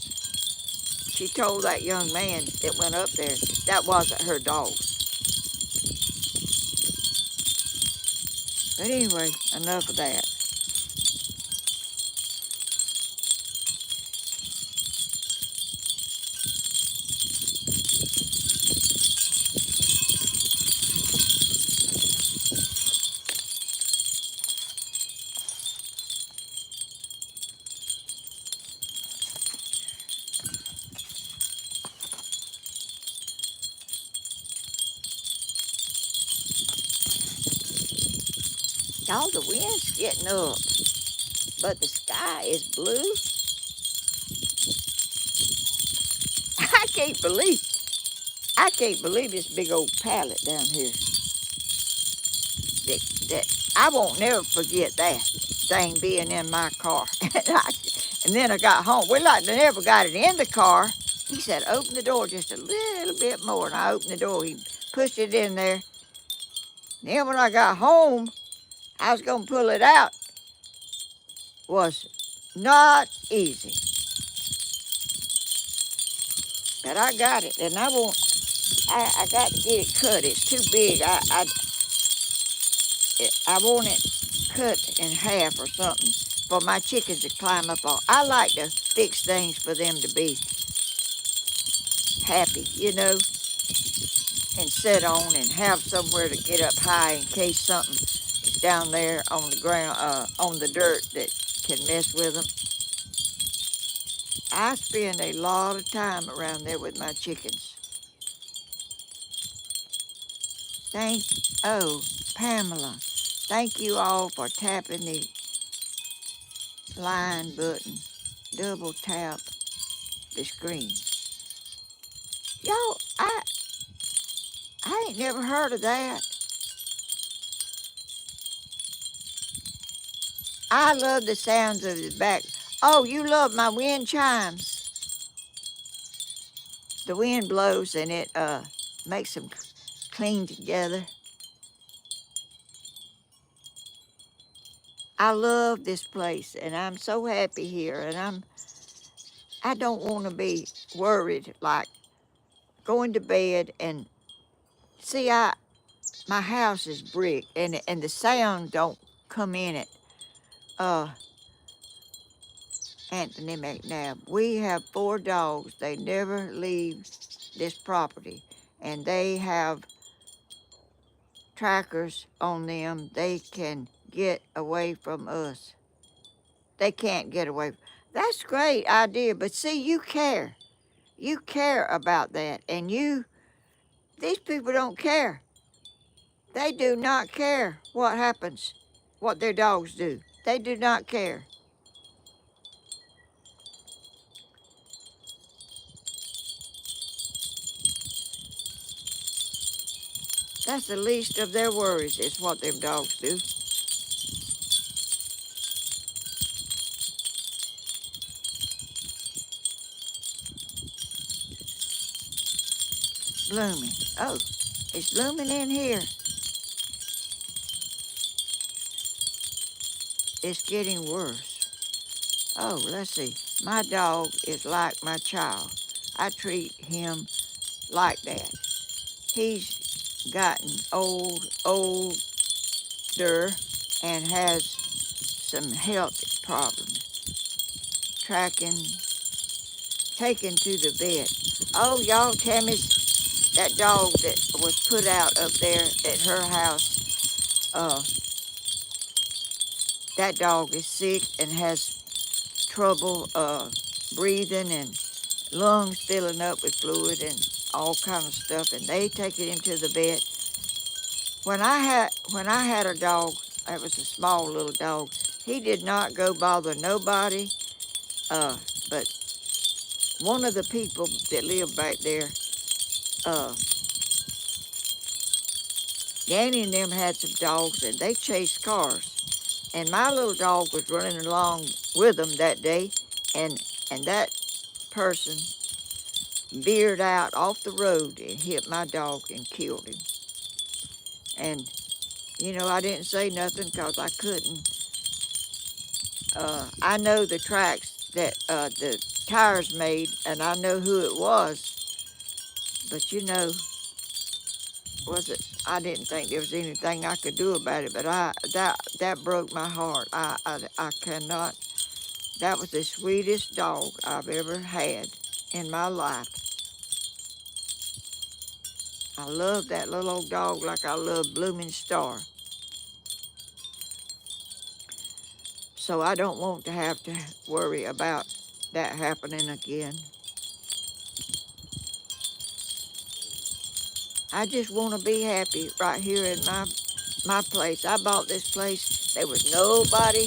She told that young man that went up there that wasn't her dogs. But anyway, enough of that. Y'all, the wind's getting up, but the sky is blue. I can't believe this big old pallet down here. That I won't never forget that thing being in my car. And then I got home. We like never got it in the car. He said, open the door just a little bit more. And I opened the door. He pushed it in there. Then when I got home, I was going to pull it out. Was not easy. But I got it. And I got to get it cut. It's too big. I want it cut in half or something for my chickens to climb up on. I like to fix things for them to be happy, you know, and sit on and have somewhere to get up high in case something is down there on the ground, on the dirt that can mess with them. I spend a lot of time around there with my chickens. Oh, Pamela, thank you all for tapping the line button. Double tap the screen. Y'all, I ain't never heard of that. I love the sounds of the back. Oh, you love my wind chimes. The wind blows and it makes them clean together. I love this place and I'm so happy here, and I don't want to be worried like going to bed and see my house is brick and the sound don't come in it. Uh Anthony McNabb. We have 4 dogs. They never leave this property, and they have trackers on them. They can get away from us. They can't get away. That's a great idea, but see, you care. You care about that, and these people don't care. They do not care what happens, what their dogs do. They do not care. That's the least of their worries, is what them dogs do. Blooming. Oh, it's blooming in here. It's getting worse. Oh, let's see. My dog is like my child. I treat him like that. He's gotten older, and has some health problems. Tracking, taken to the vet. Oh, y'all, Tammy's, that dog that was put out up there at her house, that dog is sick and has trouble breathing and lungs filling up with fluid and all kind of stuff, and they take it into the vet. When I had a dog, it was a small little dog. He did not go bother nobody, but one of the people that lived back there, uh, Danny and them had some dogs, and they chased cars. And my little dog was running along with them that day, and that person veered out off the road and hit my dog and killed him. And, I didn't say nothing because I couldn't. I know the tracks that the tires made, and I know who it was. But, was it? I didn't think there was anything I could do about it, but that broke my heart. I cannot. That was the sweetest dog I've ever had in my life. I love that little old dog like I love Blooming Star. So I don't want to have to worry about that happening again. I just want to be happy right here in my place. I bought this place. There was nobody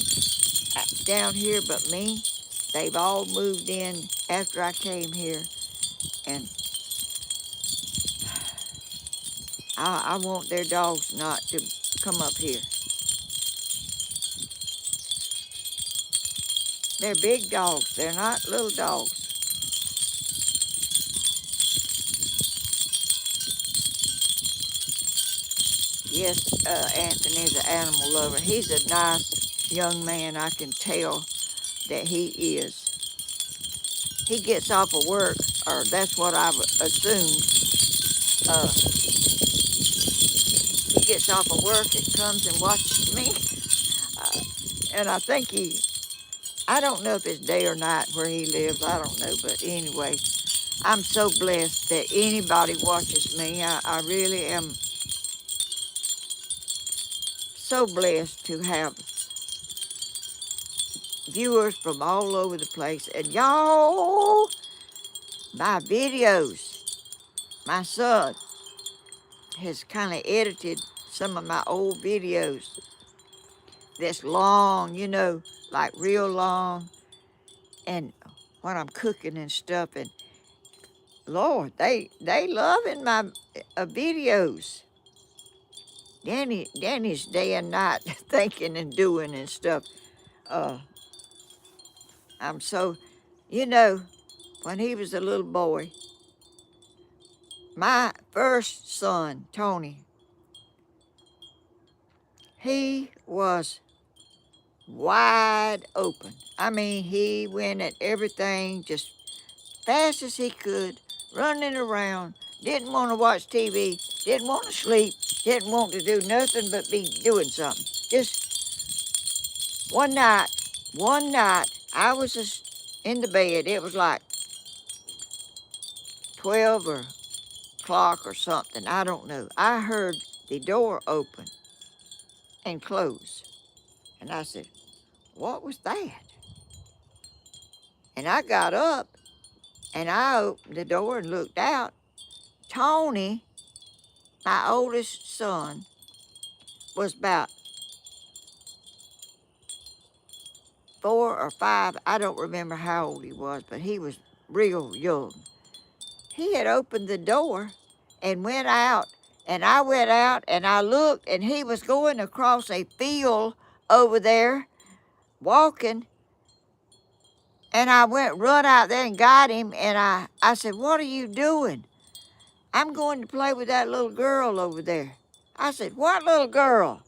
down here but me. They've all moved in after I came here, and I want their dogs not to come up here. They're big dogs. They're not little dogs. Yes, Anthony's an animal lover. He's a nice young man. I can tell that he is. He gets off of work, or that's what I've assumed. Uh, he gets off of work and comes and watches me. And I don't know if it's day or night where he lives. I don't know. But anyway, I'm so blessed that anybody watches me. I really am so blessed to have viewers from all over the place. And y'all, my videos, my son, has kind of edited some of my old videos that's long, you know, like real long, and when I'm cooking and stuff, and Lord, they loving my videos. Danny's day and night thinking and doing and stuff. Uh, I'm so, you know, when he was a little boy, my first son, Tony, he was wide open. I mean, he went at everything just fast as he could, running around, didn't want to watch TV, didn't want to sleep, didn't want to do nothing but be doing something. Just one night, I was just in the bed. It was like 12 or o'clock or something. I don't know. I heard the door open and close. And I said, what was that? And I got up and I opened the door and looked out. Tony, my oldest son, was about 4 or 5. I don't remember how old he was, but he was real young. He had opened the door and went out, and I went out and I looked, and he was going across a field over there, walking, and I run out there and got him, and I said, what are you doing? I'm going to play with that little girl over there. I said, what little girl?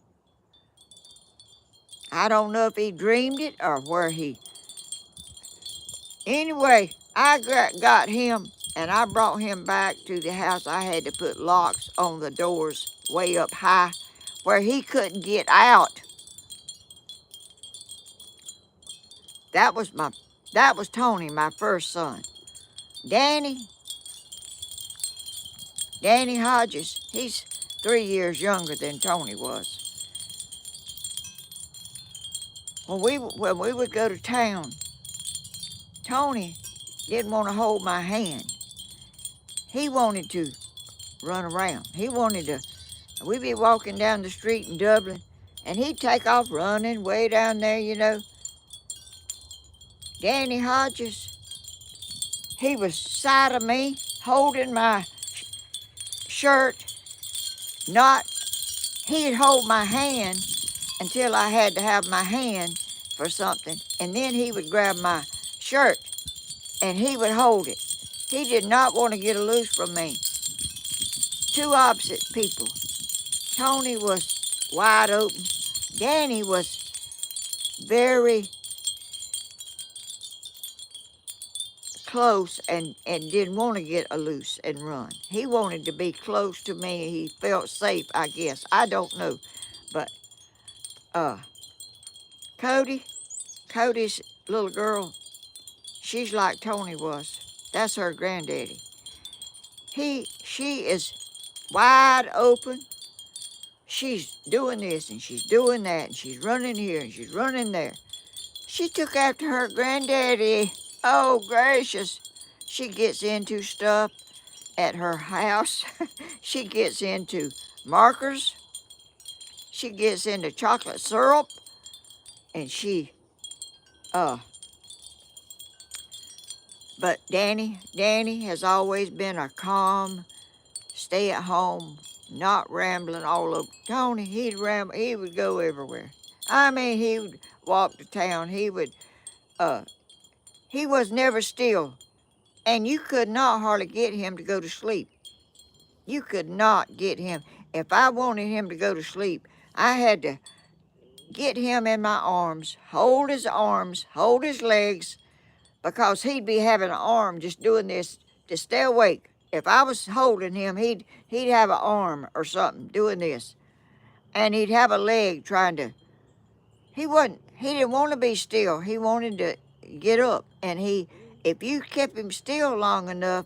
I don't know if he dreamed it or where he... Anyway, I got him and I brought him back to the house. I had to put locks on the doors way up high where he couldn't get out. That was Tony, my first son. Danny Hodges, he's 3 years younger than Tony was. When we would go to town, Tony didn't want to hold my hand. He wanted to run around. We'd be walking down the street in Dublin, and he'd take off running way down there, you know. Danny Hodges, he was side of me, holding my shirt. He'd hold my hand until I had to have my hand for something, and then he would grab my shirt, and he would hold it. He did not want to get loose from me. Two opposite people. Tony was wide open. Danny was very close and didn't want to get loose and run. He wanted to be close to me. He felt safe, I guess. I don't know. But Cody's little girl, she's like Tony was. That's her granddaddy. She is wide open. She's doing this and she's doing that and she's running here and she's running there. She took after her granddaddy. Oh, gracious. She gets into stuff at her house. She gets into markers. She gets into chocolate syrup. And but Danny has always been a calm, stay at home, not rambling all over. Tony, he would go everywhere. I mean, he would walk to town. He was never still. And you could not hardly get him to go to sleep. You could not get him. If I wanted him to go to sleep, I had to get him in my arms, hold his legs, because he'd be having an arm just doing this to stay awake. If I was holding him, he'd have an arm or something doing this. And he'd have a leg trying to... He didn't want to be still. He wanted to get up. And if you kept him still long enough,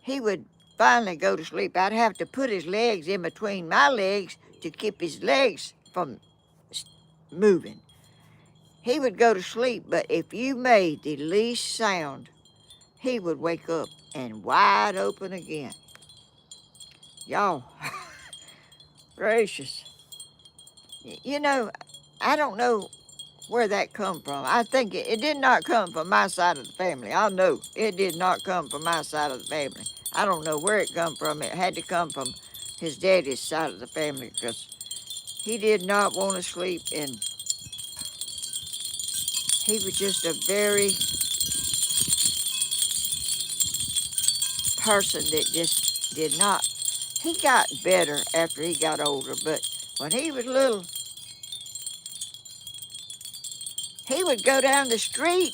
he would finally go to sleep. I'd have to put his legs in between my legs to keep his legs from moving. He would go to sleep, but if you made the least sound, he would wake up and wide open again. Y'all, gracious. You know, I don't know where that come from. I think it did not come from my side of the family. I know it did not come from my side of the family. I don't know where it come from. It had to come from his daddy's side of the family because he did not want to sleep, and he was just a very person that just did not. He got better after he got older, but when he was little, he would go down the street,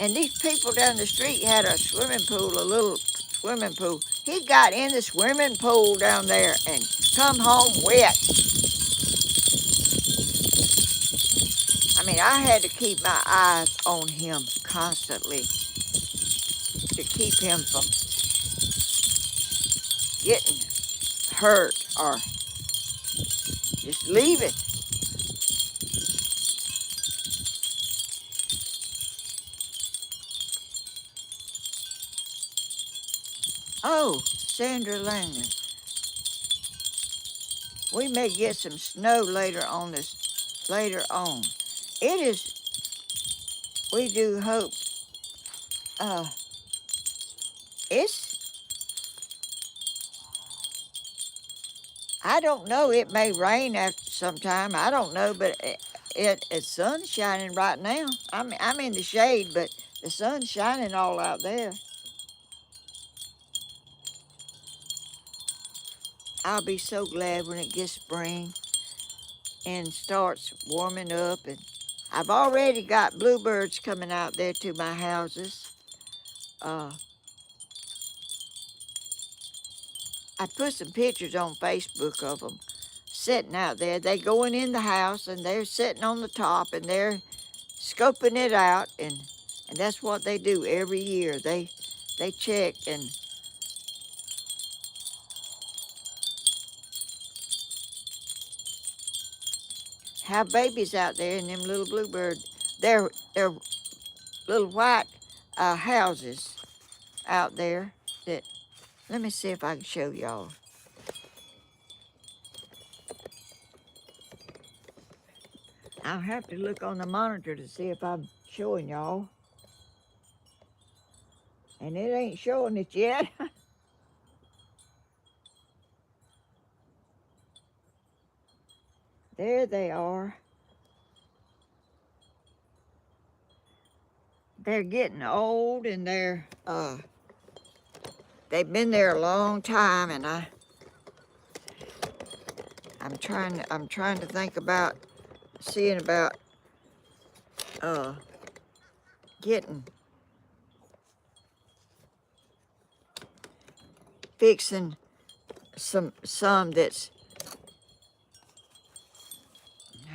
and these people down the street had a swimming pool, a little swimming pool. He got in the swimming pool down there and come home wet. I mean, I had to keep my eyes on him constantly to keep him from getting hurt or just leaving. Oh, Sandra Langley, we may get some snow later on this. Later on, it is. We do hope. Uh, it's. I don't know. It may rain after sometime. I don't know, but it's sun shining right now. I'm in the shade, but the sun's shining all out there. I'll be so glad when it gets spring and starts warming up. And I've already got bluebirds coming out there to my houses. Uh, I put some pictures on Facebook of them sitting out there. They going in the house and they're sitting on the top and they're scoping it out, and that's what they do every year. They check and have babies out there in them little bluebird. They're little white houses out there that, let me see if I can show y'all. I'll have to look on the monitor to see if I'm showing y'all. And it ain't showing it yet. There they are. They're getting old and they've been there a long time, and I'm trying to think about seeing about getting fixing some that's.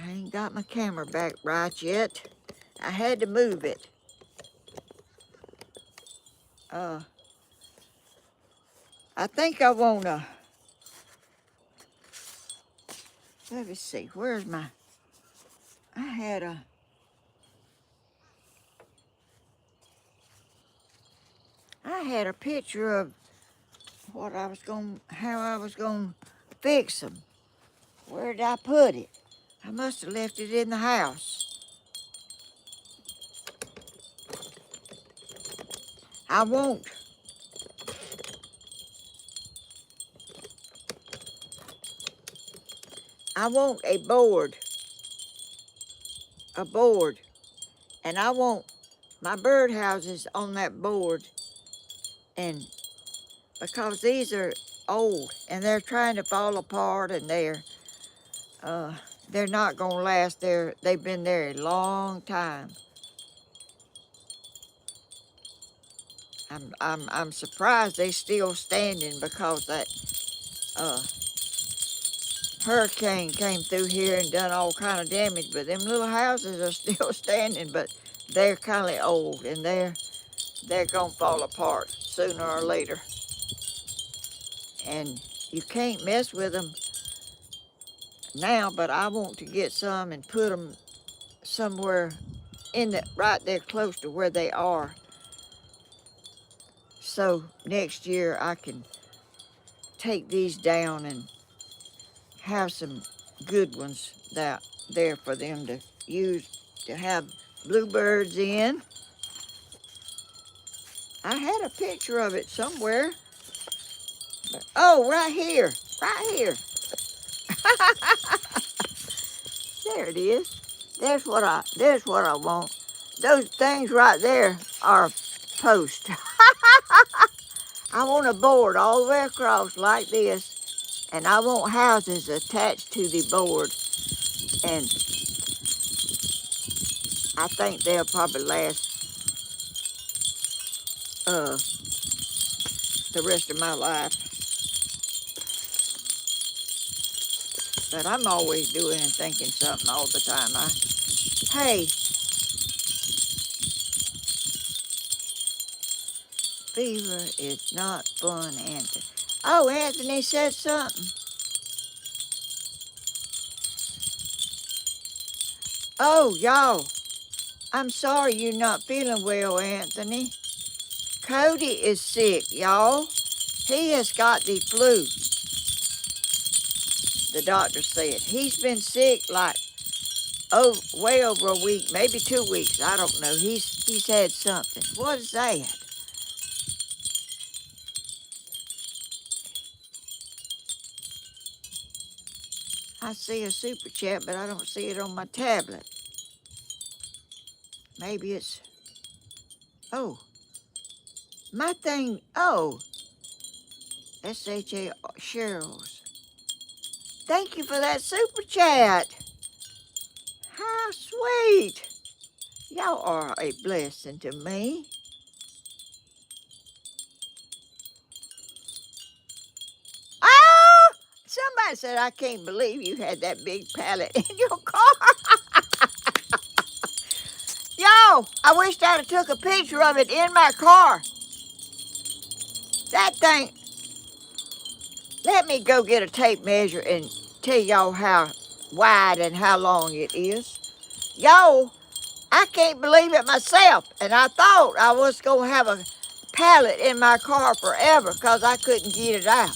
I ain't got my camera back right yet. I had to move it. I think I wanna. Let me see. Where's my? I had a picture of how I was gonna fix them. Where did I put it? I must have left it in the house. I want a board, and I want my birdhouses on that board, and because these are old and they're trying to fall apart, and they're not gonna last. They've been there a long time. I'm surprised they still standing because that uh, hurricane came through here and done all kind of damage. But them little houses are still standing, but they're kind of old and they're gonna fall apart sooner or later. And you can't mess with them now. But I want to get some and put them somewhere right there close to where they are. So next year I can take these down and have some good ones that there for them to use to have bluebirds in. I had a picture of it somewhere. But, oh, right here. Right here. There it is. There's what I want. Those things right there are posts. I want a board all the way across like this, and I want houses attached to the board, and I think they'll probably last the rest of my life. But I'm always doing and thinking something all the time. Hey, fever is not fun, Anthony. Oh, Anthony said something. Oh, y'all, I'm sorry you're not feeling well, Anthony. Cody is sick, y'all. He has got the flu, the doctor said. He's been sick like way over a week, maybe 2 weeks. I don't know. He's had something. What is that? I see a super chat, but I don't see it on my tablet. Maybe it's, oh, my thing, oh, SHA Cheryl's. Thank you for that super chat. How sweet. Y'all are a blessing to me. Oh, somebody said, I can't believe you had that big pallet in your car. Yo, I wished I'd have took a picture of it in my car. That thing, let me go get a tape measure and tell y'all how wide and how long it is. Yo, I can't believe it myself. And I thought I was going to have a pallet in my car forever because I couldn't get it out.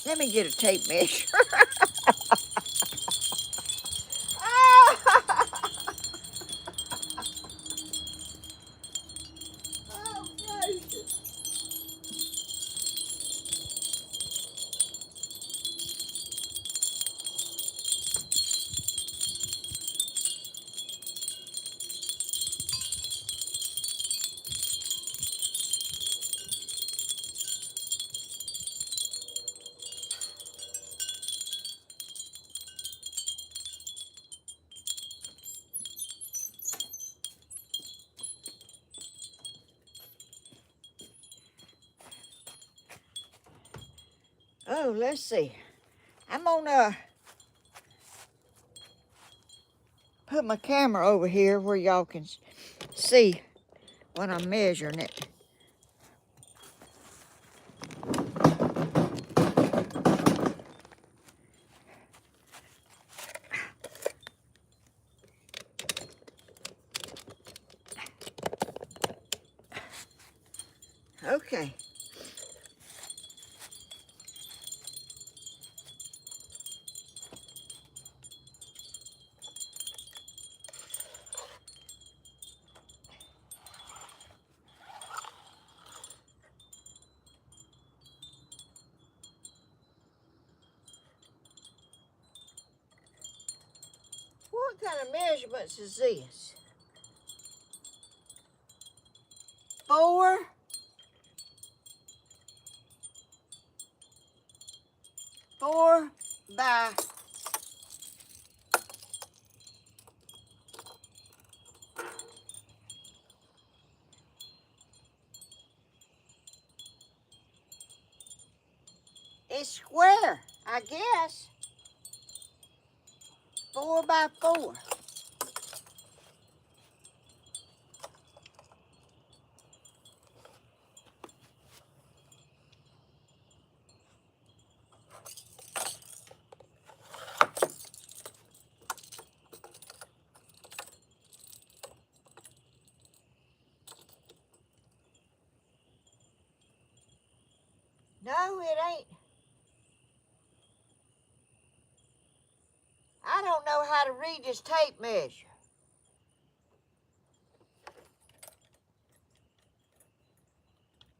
Let me get a tape measure. Oh, gracious. Oh, let's see. I'm gonna put my camera over here where y'all can see when I'm measuring it. Okay. What kind of measurements is this? 4 by it's square, I guess. 4 by 4. No, it ain't. know how to read this tape measure.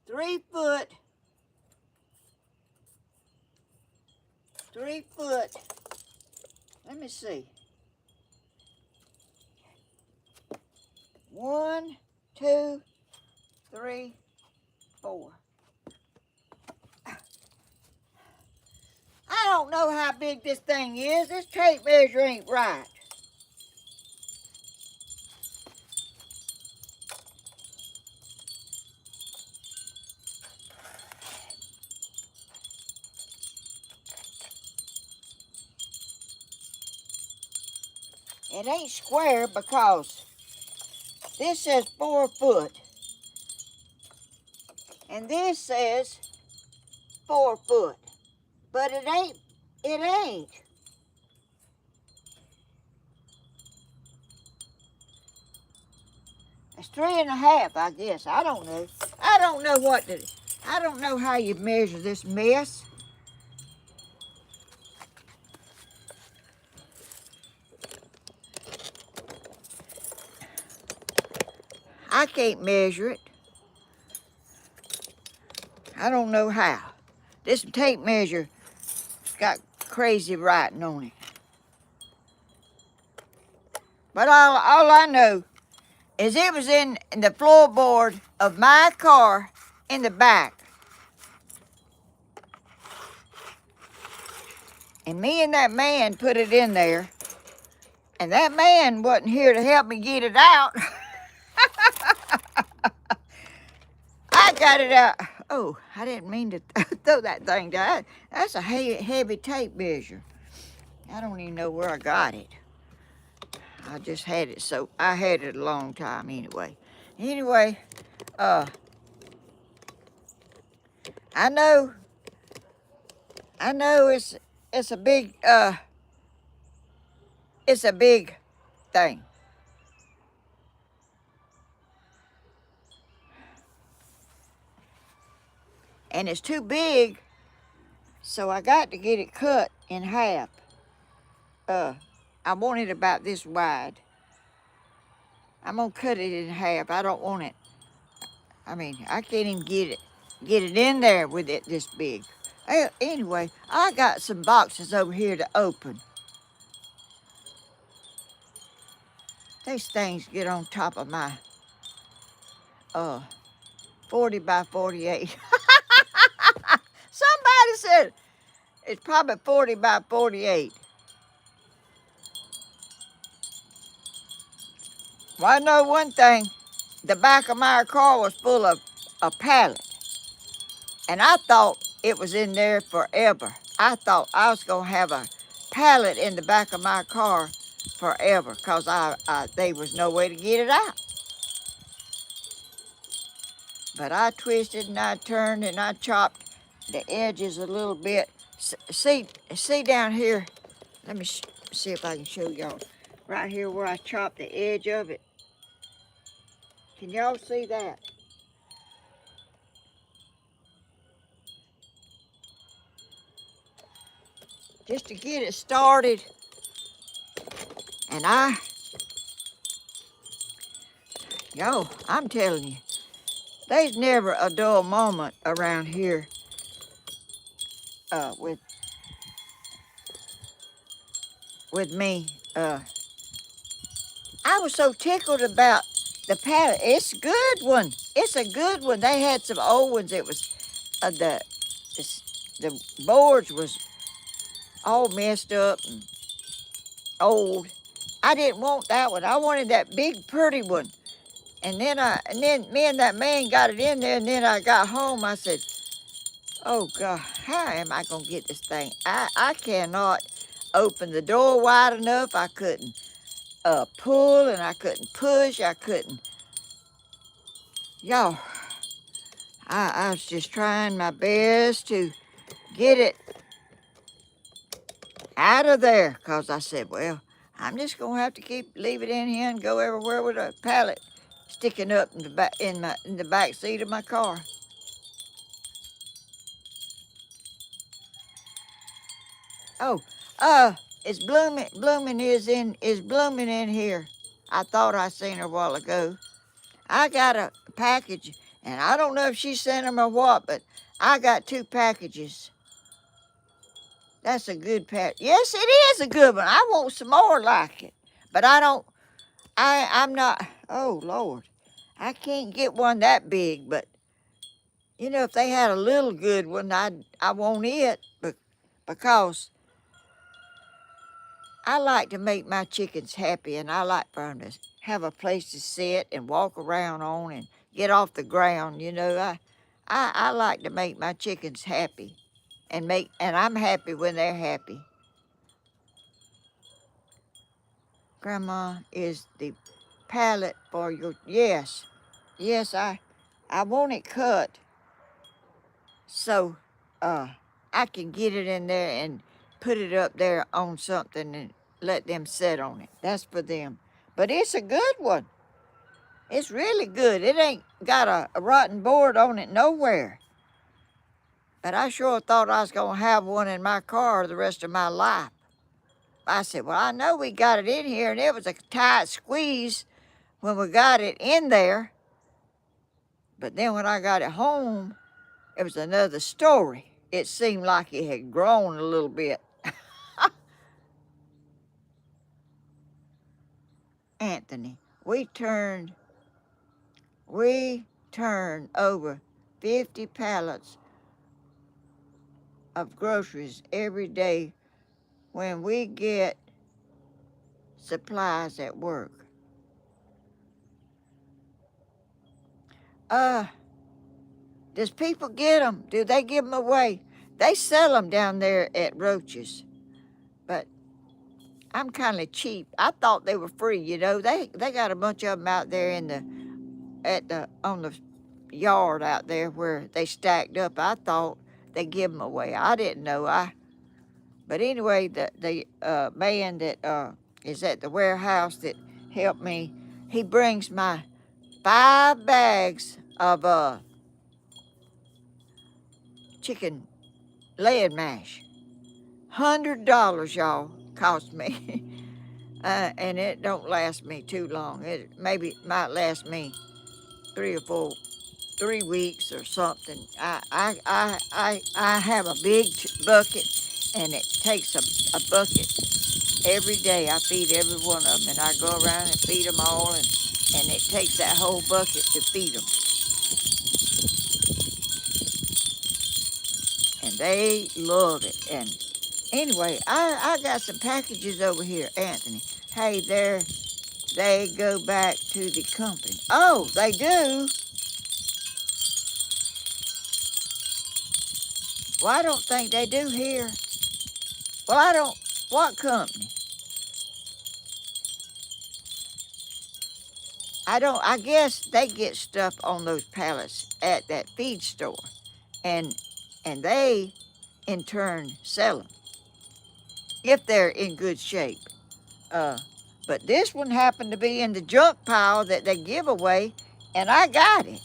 Three foot. Let me see. 1, 2, 3, 4. I don't know how big this thing is. This tape measure ain't right. It ain't square because this says 4 foot. And this says 4 foot. But it ain't. It's 3.5, I guess. I don't know. I don't know how you measure this mess. I can't measure it. I don't know how. This tape measure got crazy writing on it. But all I know is it was in the floorboard of my car in the back. And me and that man put it in there. And that man wasn't here to help me get it out. I got it out. Oh, I didn't mean to throw that thing down. That's a heavy tape measure. I don't even know where I got it. I just had it, so I had it a long time anyway. Anyway, I know it's a big thing. And it's too big, so I got to get it cut in half. I want it about this wide. I'm gonna cut it in half. I don't want it. I mean, I can't even get it in there with it this big. Anyway, I got some boxes over here to open. These things get on top of my 40 by 48. Somebody said it's probably 40 by 48. Well, I know one thing. The back of my car was full of a pallet. And I thought it was in there forever. I thought I was going to have a pallet in the back of my car forever because there was no way to get it out. But I twisted and I turned and I chopped the edges a little bit. See down here. Let me see if I can show y'all. Right here where I chopped the edge of it. Can y'all see that? Just to get it started. And I'm telling you, there's never a dull moment around here with me. I was so tickled about the pallet. It's a good one. It's a good one. They had some old ones. It was the boards was all messed up and old. I didn't want that one. I wanted that big pretty one. And then me and that man got it in there, and then I got home. I said, oh God, how am I gonna get this thing? I cannot open the door wide enough. I couldn't pull and I couldn't push. I couldn't. Y'all, I was just trying my best to get it out of there because I said, well, I'm just gonna have to leave it in here and go everywhere with a pallet sticking up in the back seat of my car. Oh, Is Blooming in here? I thought I seen her a while ago. I got a package, and I don't know if she sent them or what, but I got 2 packages. That's a good pack. Yes, it is a good one. I want some more like it. But I don't, I'm not, oh Lord. I can't get one that big, but you know, if they had a little good one, I want it, but because I like to make my chickens happy, and I like for them to have a place to sit and walk around on and get off the ground. You know, I like to make my chickens happy, and I'm happy when they're happy. Grandma, is the pallet for your, yes, I want it cut so I can get it in there and put it up there on something and let them sit on it. That's for them. But it's a good one. It's really good. It ain't got a rotten board on it nowhere. But I sure thought I was going to have one in my car the rest of my life. I said, well, I know we got it in here, and it was a tight squeeze when we got it in there. But then when I got it home, it was another story. It seemed like it had grown a little bit. Anthony, we turned over 50 pallets of groceries every day when we get supplies at work. Does people get them? Do they give them away? They sell them down there at Roach's, but I'm kind of cheap. I thought they were free. You know, they got a bunch of them out there on the yard out there where they stacked up. I thought they give them away. I didn't know. But anyway, the man that is at the warehouse that helped me, he brings my 5 bags of chicken leg mash. $100, y'all, cost me. And it don't last me too long. It maybe might last me 3 weeks or something. I have a big bucket, and it takes a bucket every day. I feed every one of them, and I go around and feed them all, and it takes that whole bucket to feed them. And they love it. And anyway, I got some packages over here, Anthony. Hey, they go back to the company. Oh, they do? Well, I don't think they do here. Well, I don't, what company? I guess they get stuff on those pallets at that feed store, and they in turn sell them if they're in good shape. But this one happened to be in the junk pile that they give away, and I got it.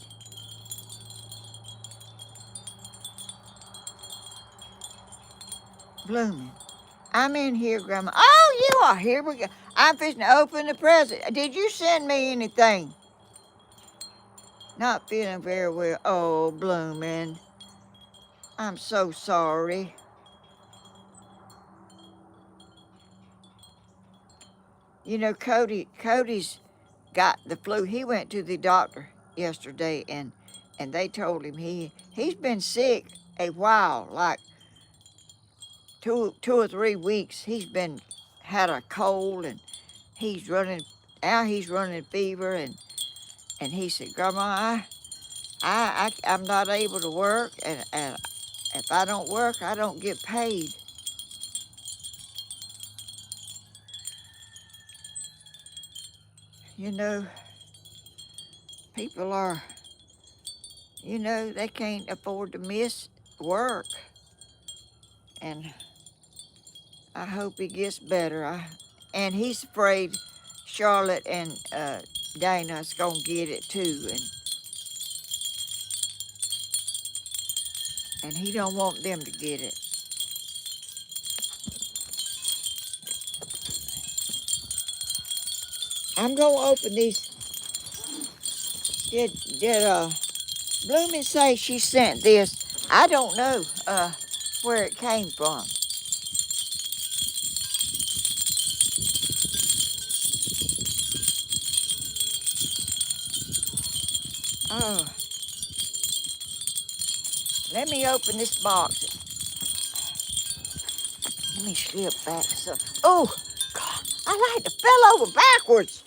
Blooming. I'm in here, Grandma. Oh, you are. Here we go. I'm fixing to open the present. Did you send me anything? Not feeling very well. Oh, Blooming. I'm so sorry. You know, Cody's got the flu. He went to the doctor yesterday, and they told him he's been sick a while, like two or 3 weeks. He's been had a cold, and he's running fever, and he said, Grandma, I'm not able to work, and if I don't work, I don't get paid. You know, people are, they can't afford to miss work. And I hope he gets better. And he's afraid Charlotte and Dana's going to get it too. And he don't want them to get it. I'm gonna open these. Did Bloomin' say she sent this? I don't know where it came from. Oh, let me open this box. Let me slip back so. Oh, God, I like to fell over backwards.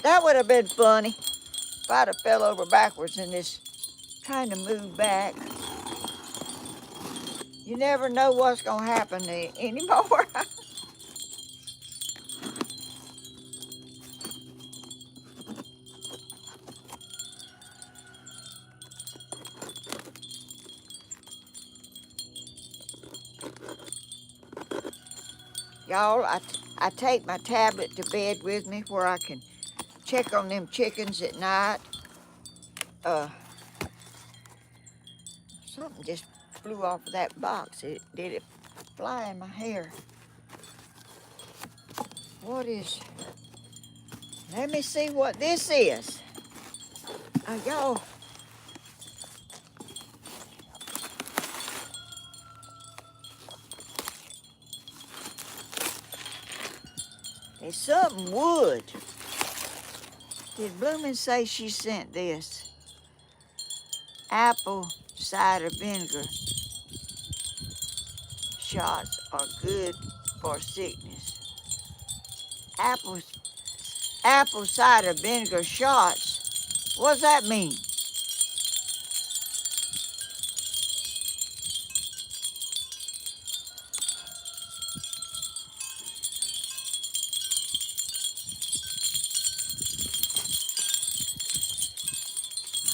That would have been funny if I'd have fell over backwards in this, trying to move back. You never know what's gonna happen anymore. Y'all, I take my tablet to bed with me where I can check on them chickens at night. Something just flew off of that box. Did it fly in my hair? What is... Let me see what this is. Y'all... It's something wood. Did Bloomin' say she sent this? Apple cider vinegar shots are good for sickness. Apple cider vinegar shots? What does that mean?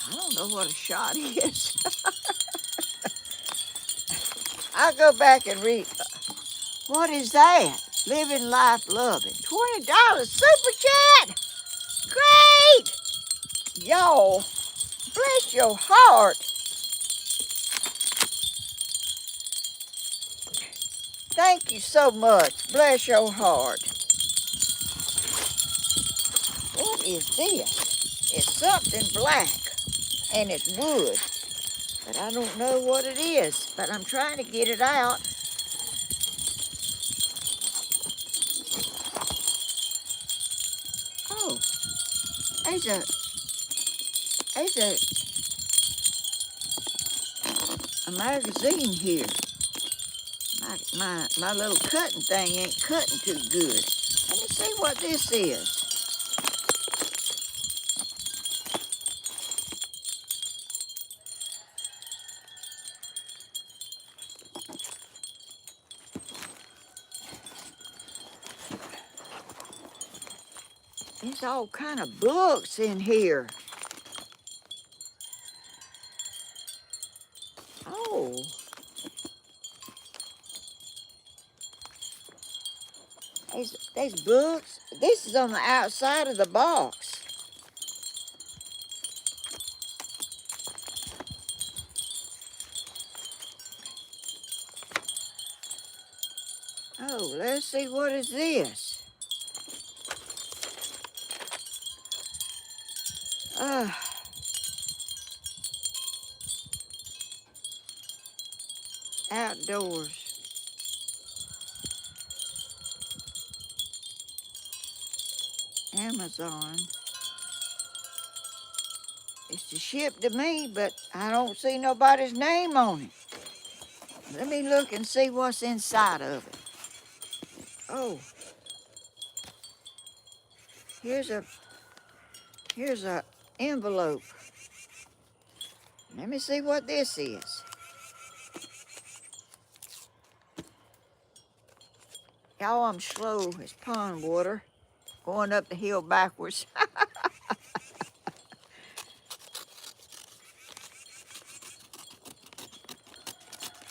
I don't know what a shot is. I'll go back and read. What is that? Living life loving. $20 super chat. Great. Y'all, bless your heart. Thank you so much. Bless your heart. What is this? It's something black and it's wood, but I don't know what it is, but I'm trying to get it out. Oh, there's a magazine here. My little cutting thing ain't cutting too good. Let me see what this is. There's all kind of books in here. Oh. There's books. This is on the outside of the box. Oh, let's see, what is this? Outdoors. Amazon. It's to ship to me, but I don't see nobody's name on it. Let me look and see what's inside of it. Oh, here's a envelope. Let me see what this is. Y'all, I'm slow as pond water, going up the hill backwards.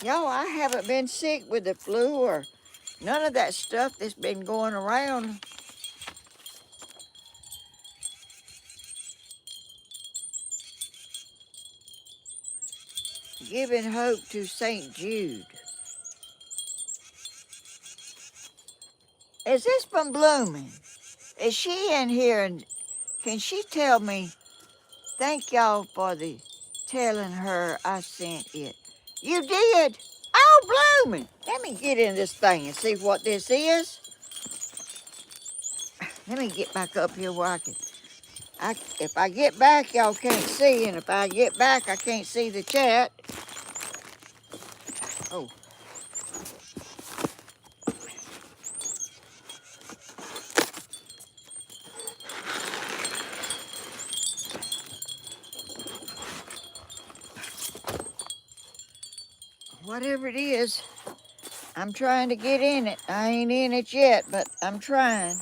Y'all, I haven't been sick with the flu or none of that stuff that's been going around. Giving hope to St. Jude. Is this from Blooming? Is she in here and can she tell me, thank y'all for the telling her I sent it. You did? Oh, Blooming. Let me get in this thing and see what this is. Let me get back up here where if I get back, y'all can't see, and if I get back, I can't see the chat. Oh. Whatever it is, I'm trying to get in it. I ain't in it yet, but I'm trying.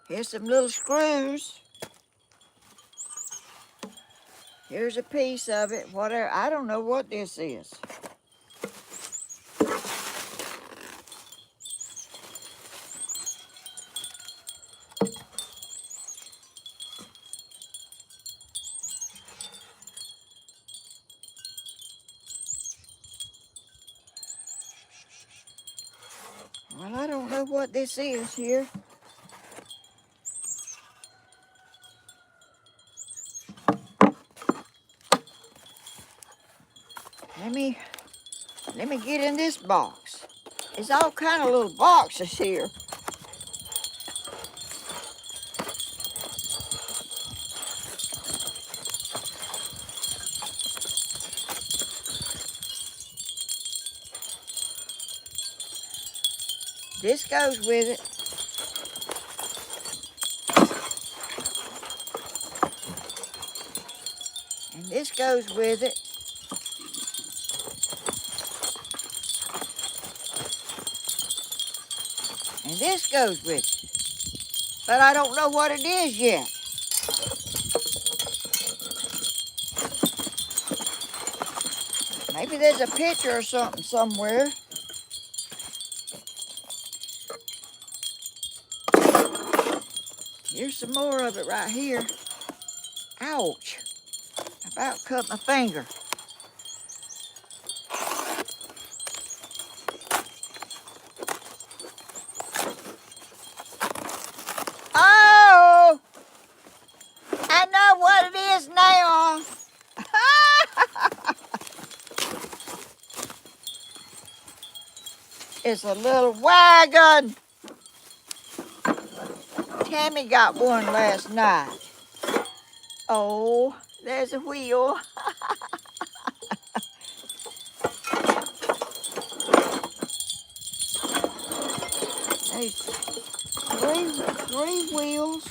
Here's some little screws. Here's a piece of it. Whatever. I don't know what this is. Well, I don't know what this is here. Let me get in this box. There's all kind of little boxes here. This goes with it. And this goes with it. And this goes with it. But I don't know what it is yet. Maybe there's a picture or something somewhere. Here's some more of it right here. Ouch. I about cut my finger. Oh! I know what it is now. It's a little wagon. Tammy got one last night. Oh, there's a wheel. There's three wheels.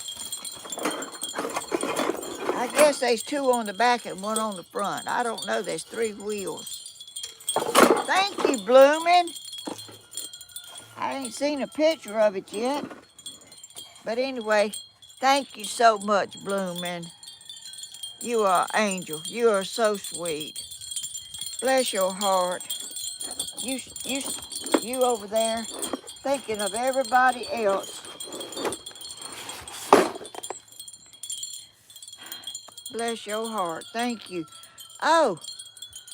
I guess there's two on the back and one on the front. I don't know. There's three wheels. Thank you, Bloomin'. I ain't seen a picture of it yet. But anyway, thank you so much, Bloomin'. You are an angel. You are so sweet. Bless your heart. You over there thinking of everybody else. Bless your heart. Thank you. Oh,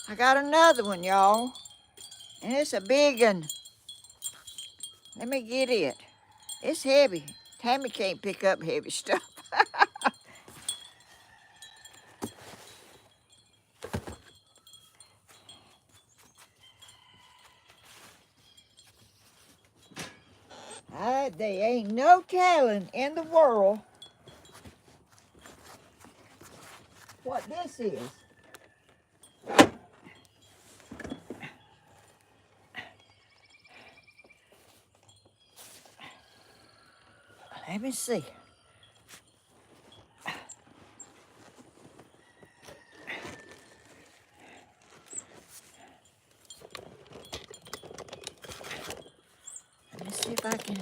I got another one, y'all. And it's a big one. Let me get it. It's heavy. Tammy can't pick up heavy stuff. There ain't no telling in the world what this is. Let me see. Let me see if I can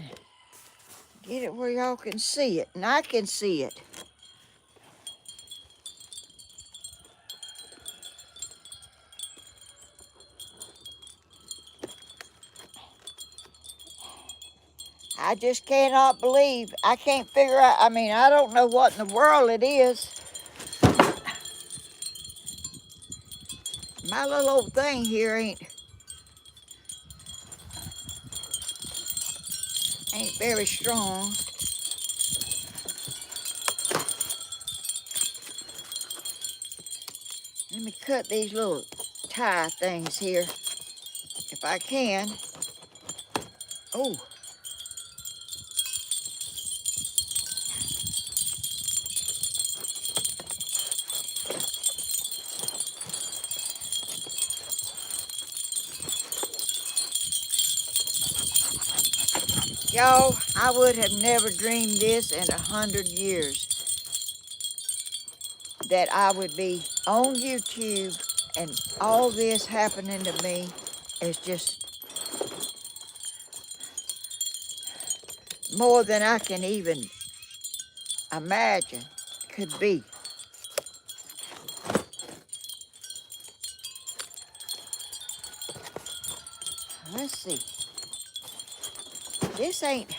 get it where y'all can see it, and I can see it. I just cannot believe. I can't figure out. I mean, I don't know what in the world it is. My little old thing here ain't very strong. Let me cut these little tie things here if I can. Oh. Y'all, I would have never dreamed this in 100 years, that I would be on YouTube and all this happening to me is just more than I can even imagine could be. Let's see. This ain't...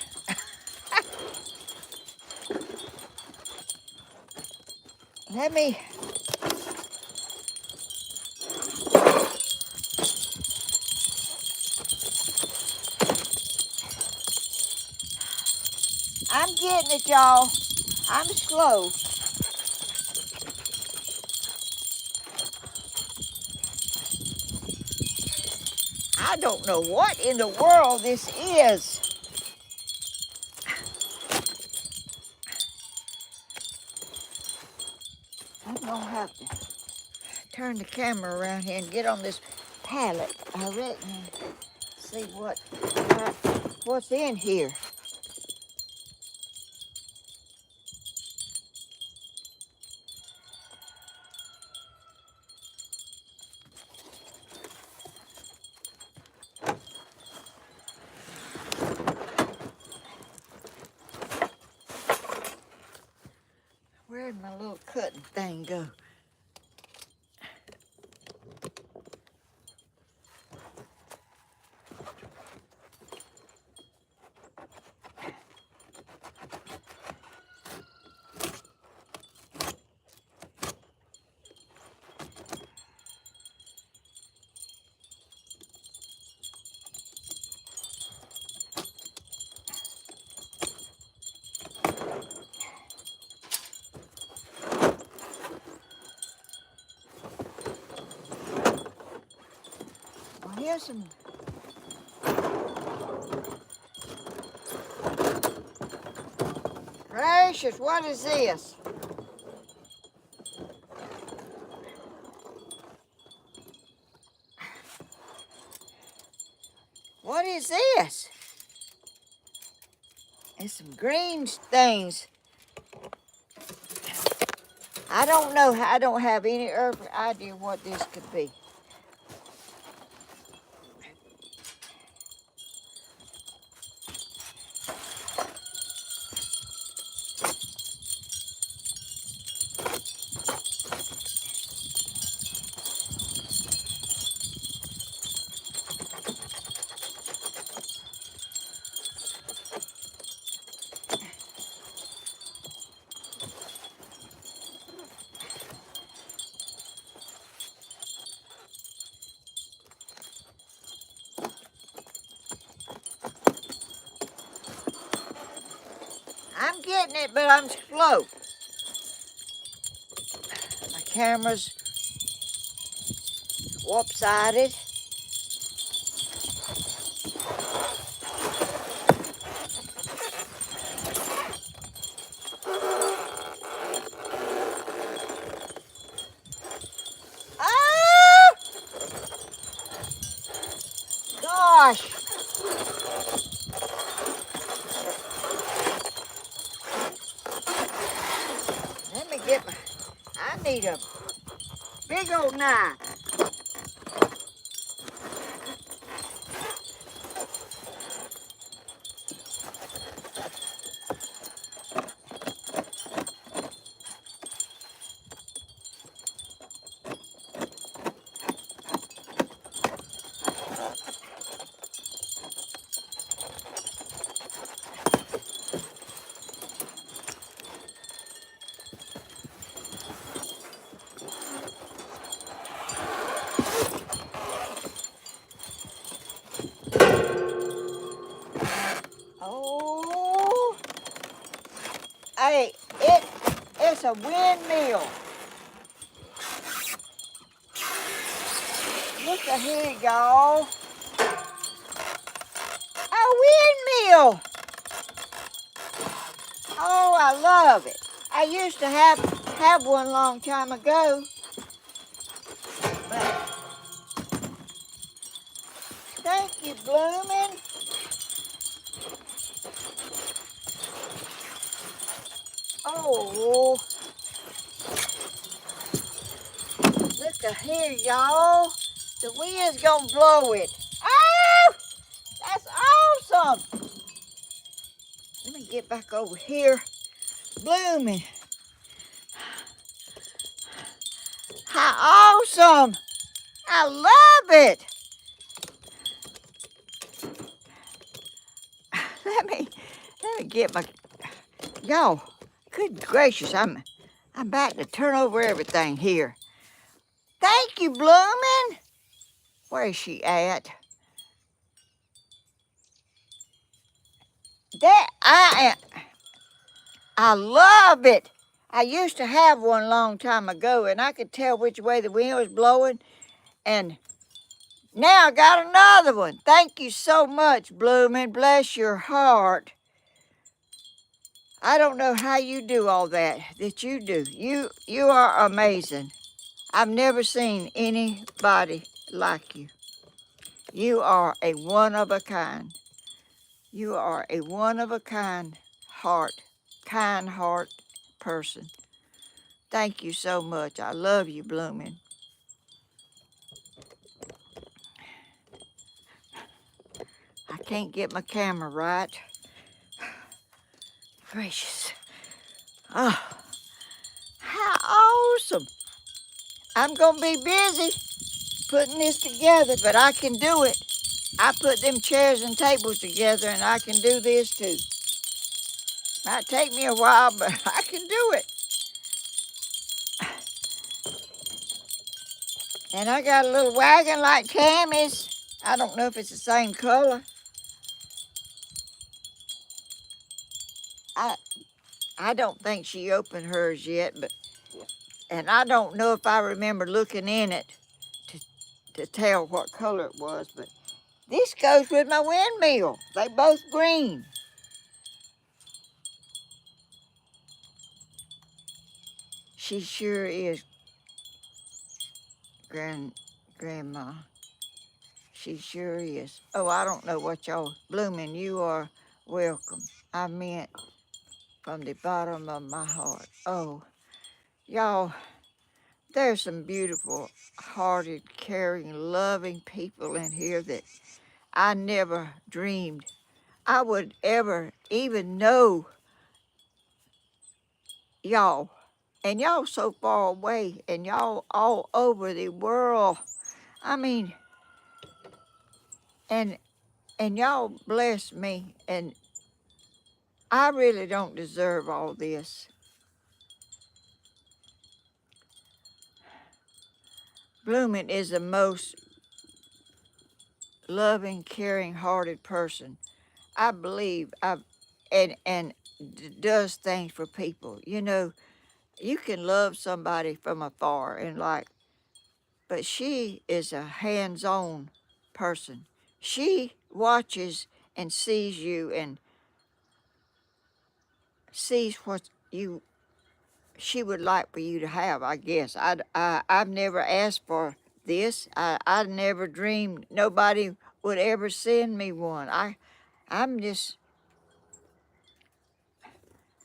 Let me... I'm getting it, y'all. I'm slow. I don't know what in the world this is. I'm gonna have to turn the camera around here and get on this pallet, I reckon, and see what's in here. Where'd my little cutting thing go? Well, here's some... Gracious, what is this? What is this? It's some green things. I don't know. I don't have any idea what this could be. I'm getting it, but I'm slow. My camera's warp-sided. Ah! Gosh! Let me get my... I need a big old knife. Hey, it's a windmill. Look at here, y'all. A windmill. Oh, I love it. I used to have one long time ago. But thank you, Bloomin'. Oh, look at here, y'all. The wind's gonna blow it. Oh, that's awesome. Let me get back over here. Blooming. How awesome. I love it. Let me get my, y'all, good gracious, I'm about to turn over everything here. Thank you, Bloomin'. Where is she at? That I love it. I used to have one long time ago, and I could tell which way the wind was blowing, and now I got another one. Thank you so much, Bloomin'. Bless your heart. I don't know how you do all that you do. You are amazing. I've never seen anybody like you. You are a one of a kind. You are a one of a kind heart person. Thank you so much. I love you, Bloomin'. I can't get my camera right. Gracious. Oh, how awesome. I'm going to be busy putting this together, but I can do it. I put them chairs and tables together, and I can do this too. Might take me a while, but I can do it. And I got a little wagon like Tammy's. I don't know if it's the same color. I don't think she opened hers yet, and I don't know if I remember looking in it to tell what color it was, but this goes with my windmill. They both green. She sure is, Grandma. She sure is. Oh, I don't know what y'all, Bloomin', you are welcome. I meant from the bottom of my heart. Oh, y'all, there's some beautiful, hearted, caring, loving people in here that I never dreamed I would ever even know y'all. And y'all so far away, and y'all all over the world. I mean, and y'all bless me, and I really don't deserve all this. Bloomin' is the most loving, caring hearted person. I believe and does things for people. You know, you can love somebody from afar and but she is a hands-on person. She watches and sees you and sees what she would like for you to have, I guess. I've never asked for this. I never dreamed nobody would ever send me one. I'm just,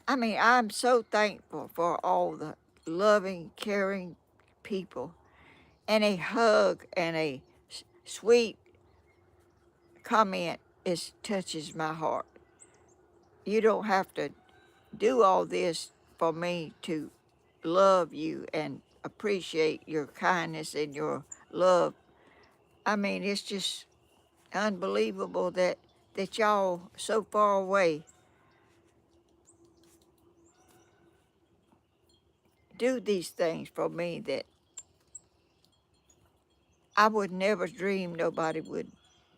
I'm so thankful for all the loving, caring people. And a hug and a sweet comment touches my heart. You don't have to do all this for me to love you and appreciate your kindness and your love. It's just unbelievable that y'all so far away do these things for me that I would never dream nobody would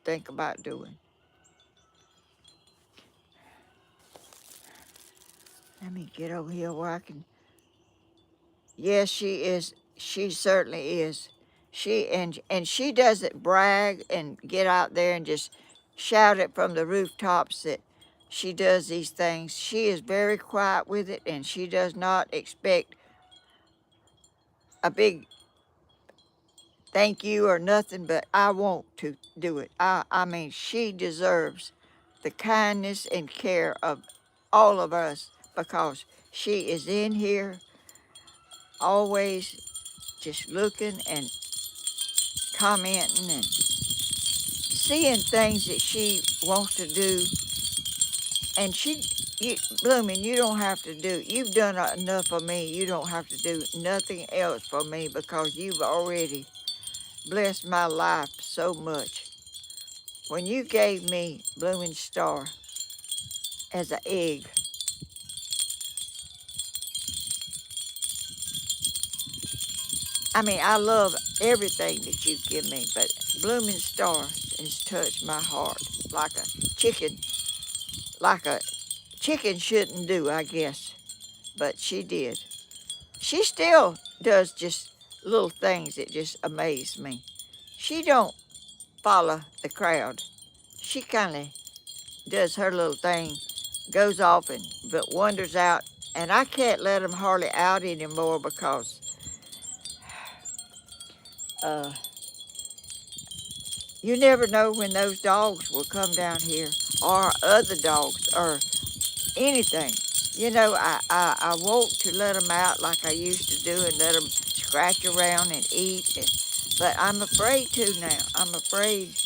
think about doing. Let me get over here where I can. Yes, she is. She certainly is. And she doesn't brag and get out there and just shout it from the rooftops that she does these things. She is very quiet with it, and she does not expect a big thank you or nothing, but I want to do it. I mean, she deserves the kindness and care of all of us because she is in here always just looking and commenting and seeing things that she wants to do. And Blooming, you don't have to do, you've done enough for me. You don't have to do nothing else for me because you've already blessed my life so much. When you gave me Blooming Star as an egg, I mean, I love everything that you give me, but Blooming Star has touched my heart like a chicken, like a chicken shouldn't do, I guess, but she did. She still does just little things that just amaze me. She don't follow the crowd. She kind of does her little thing, goes off and but wanders out, and I can't let them hardly out anymore because uh, you never know when those dogs will come down here or other dogs or anything. You know, I want to let them out like I used to do and let them scratch around and eat. But I'm afraid to now. I'm afraid.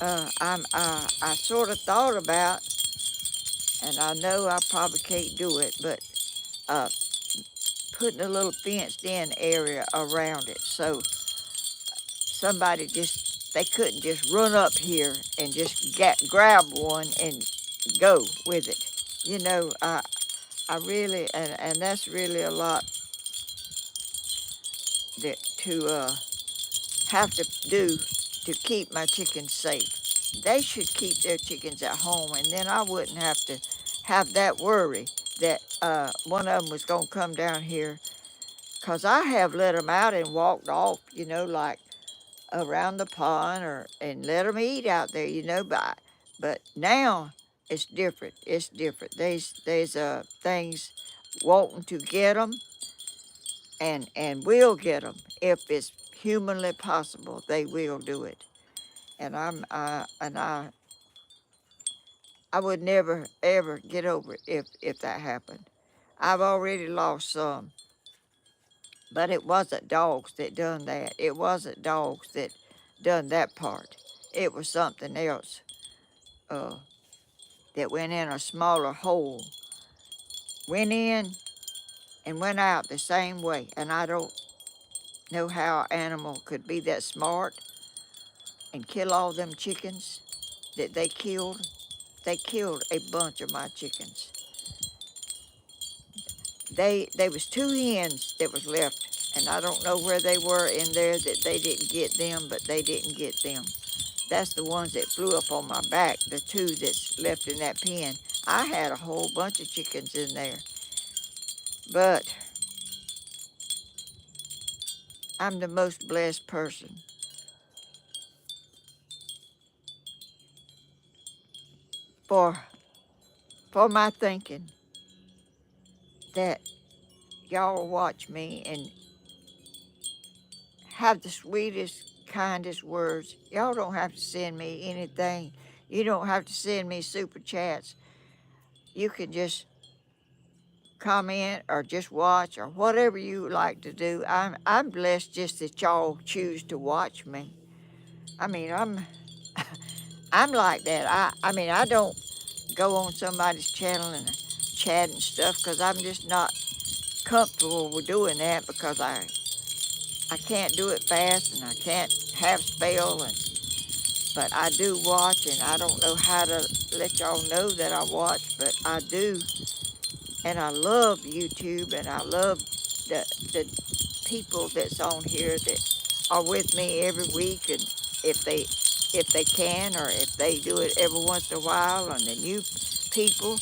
I sort of thought about, and I know I probably can't do it, but uh, putting a little fenced-in area around it so somebody just they couldn't just run up here and just grab one and go with it. You know, I really, and that's really a lot that to have to do to keep my chickens safe. They should keep their chickens at home, and then I wouldn't have to have that worry that one of them was going to come down here. Because I have let them out and walked off, you know, like around the pond or and let them eat out there, you know. But now it's different. It's different. There's things wanting to get them and will get them if it's humanly possible. They will do it. And I would never ever get over it if that happened. I've already lost some, but it wasn't dogs that done that. It wasn't dogs that done that part. It was something else uh, that went in a smaller hole, went in and went out the same way. And I don't know how an animal could be that smart and kill all them chickens that they killed. They killed a bunch of my chickens. They was two hens that was left, and I don't know where they were in there that they didn't get them, but they didn't get them. That's the ones that flew up on my back, the two that's left in that pen. I had a whole bunch of chickens in there, but I'm the most blessed person for my thinking that y'all watch me and have the sweetest, kindest words. Y'all don't have to send me anything. You don't have to send me super chats. You can just comment or just watch or whatever you like to do. I'm blessed just that y'all choose to watch me. I mean, I'm like that. I mean, I don't go on somebody's channel and chat and stuff because I'm just not comfortable with doing that because I can't do it fast and I can't have spell and but I do watch and I don't know how to let y'all know that I watch, but I do. And I love YouTube and I love the people that's on here that are with me every week and if they can or if they do it every once in a while and the new people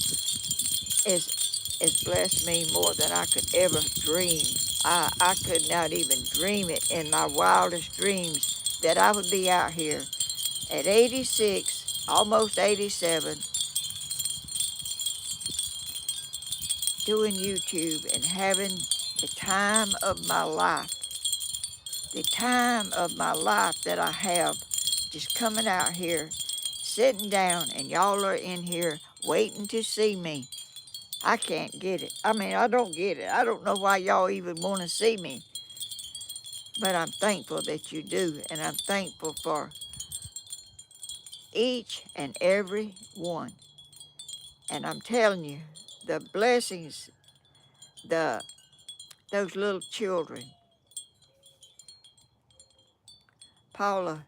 is has blessed me more than I could ever dream. I could not even dream it in my wildest dreams that I would be out here at 86, almost 87, doing YouTube and having the time of my life. The time of my life that I have, just coming out here, sitting down, and y'all are in here waiting to see me. I can't get it. I mean, I don't get it. I don't know why y'all even want to see me. But I'm thankful that you do, and I'm thankful for each and every one. And I'm telling you, the blessings, those little children, Paula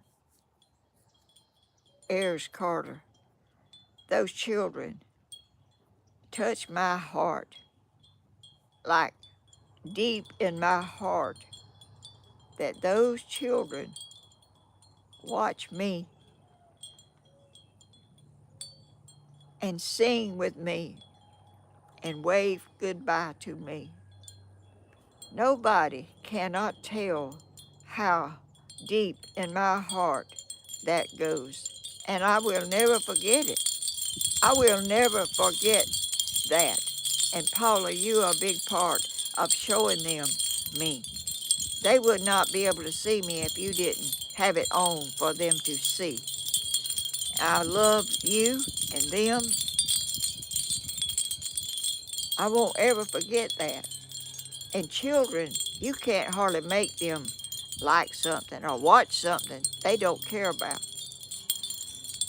Ayers Carter, those children touch my heart, like deep in my heart, that those children watch me and sing with me and wave goodbye to me. Nobody cannot tell how deep in my heart that goes. And I will never forget it. I will never forget that. And Paula, you are a big part of showing them me. They would not be able to see me if you didn't have it on for them to see. I love you and them. I won't ever forget that. And children, you can't hardly make them like something or watch something they don't care about.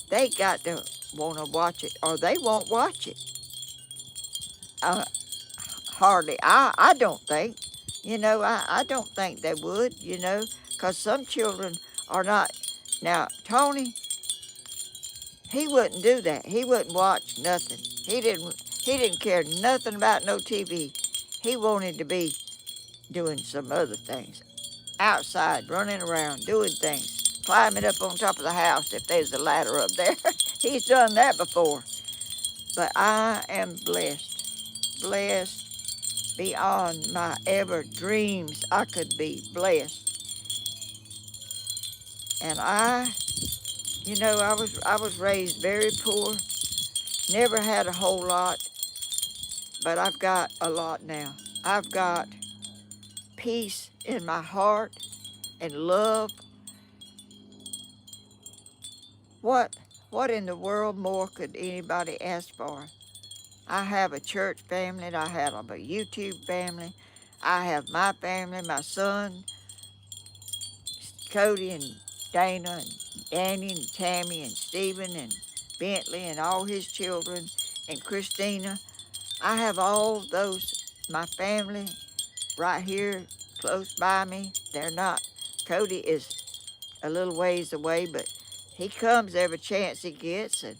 They got to want to watch it or they won't watch it. Uh, Hardly. I don't think. I don't think they would, because some children are not. Now, Tony, he wouldn't do that. He wouldn't watch nothing. He didn't care nothing about no TV. He wanted to be doing some other things. Outside, running around, doing things, climbing up on top of the house if there's a ladder up there. He's done that before. But I am blessed beyond my ever dreams I could be blessed. And I was raised very poor, never had a whole lot, but I've got a lot now. I've got peace in my heart and love. What in the world more could anybody ask for? I have a church family, I have a YouTube family, I have my family, my son, Cody and Dana and Danny and Tammy and Stephen and Bentley and all his children and Christina. I have all those, my family right here close by me. They're not, Cody is a little ways away, but he comes every chance he gets, and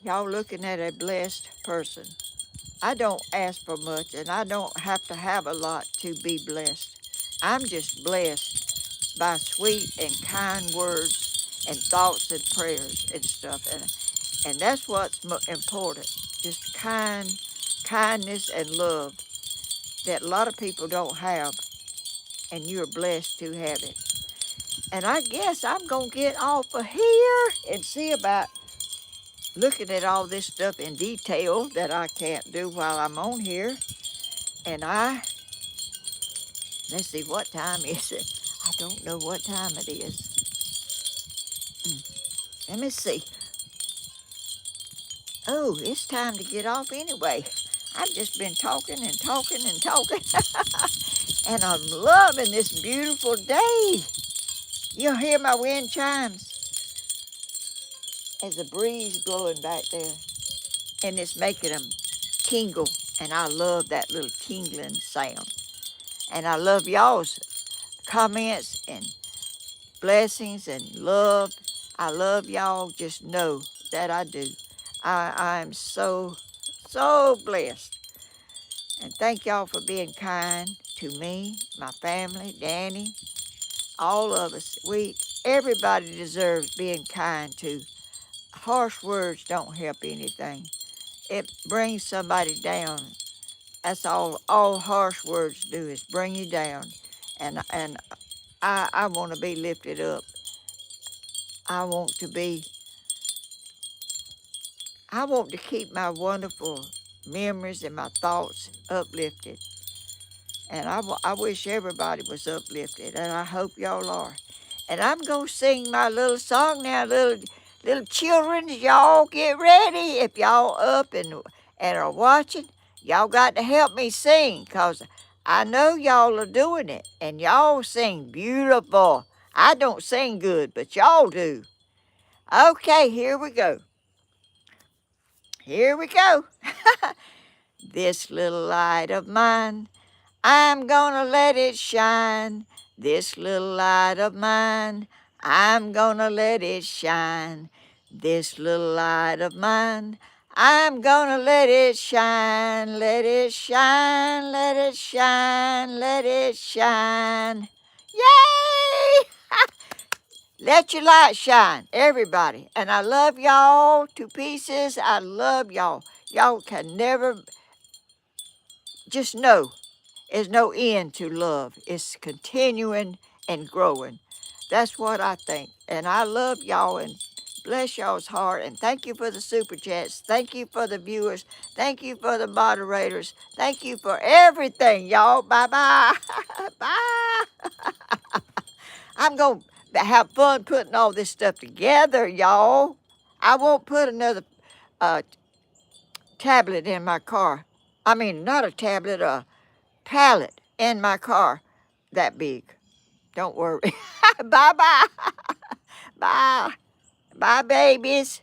y'all looking at a blessed person. I don't ask for much, and I don't have to have a lot to be blessed. I'm just blessed by sweet and kind words and thoughts and prayers and stuff, and that's what's important. Just kindness and love that a lot of people don't have, and you're blessed to have it. And I guess I'm gonna get off of here and see about looking at all this stuff in detail that I can't do while I'm on here. And let's see, what time is it? I don't know what time it is. Let me see. Oh, it's time to get off anyway. I've just been talking and talking and talking. And I'm loving this beautiful day. You'll hear my wind chimes. There's a breeze blowing back there. And it's making them tingle. And I love that little tingling sound. And I love y'all's comments and blessings and love. I love y'all. Just know that I do. I'm so blessed. And thank y'all for being kind to me, my family, Danny, all of us. Everybody deserves being kind to. Harsh words don't help anything. it brings somebody down. That's all harsh words do is bring you down. And I want to be lifted up. I want to be, I want to keep my wonderful memories and my thoughts uplifted. And I wish everybody was uplifted, and I hope y'all are. And I'm going to sing my little song now, little children, y'all get ready. If y'all up and are watching, y'all got to help me sing, because I know y'all are doing it, and y'all sing beautiful. I don't sing good, but y'all do. Okay, here we go. Here we go. This little light of mine, I'm gonna let it shine. This little light of mine, I'm gonna let it shine. This little light of mine, I'm gonna let it shine. Let it shine, let it shine, let it shine. Yay! Let your light shine, everybody. And I love y'all to pieces. I love y'all. Y'all can never just know there's no end to love. It's continuing and growing. That's what I think. And I love y'all and bless y'all's heart. And thank you for the super chats. Thank you for the viewers. Thank you for the moderators. Thank you for everything, y'all. Bye-bye. Bye. I'm going to have fun putting all this stuff together, y'all. I won't put another uh, tablet in my car. I mean, not a tablet, a pallet in my car that big. Don't worry. Bye-bye. Bye. Bye, babies.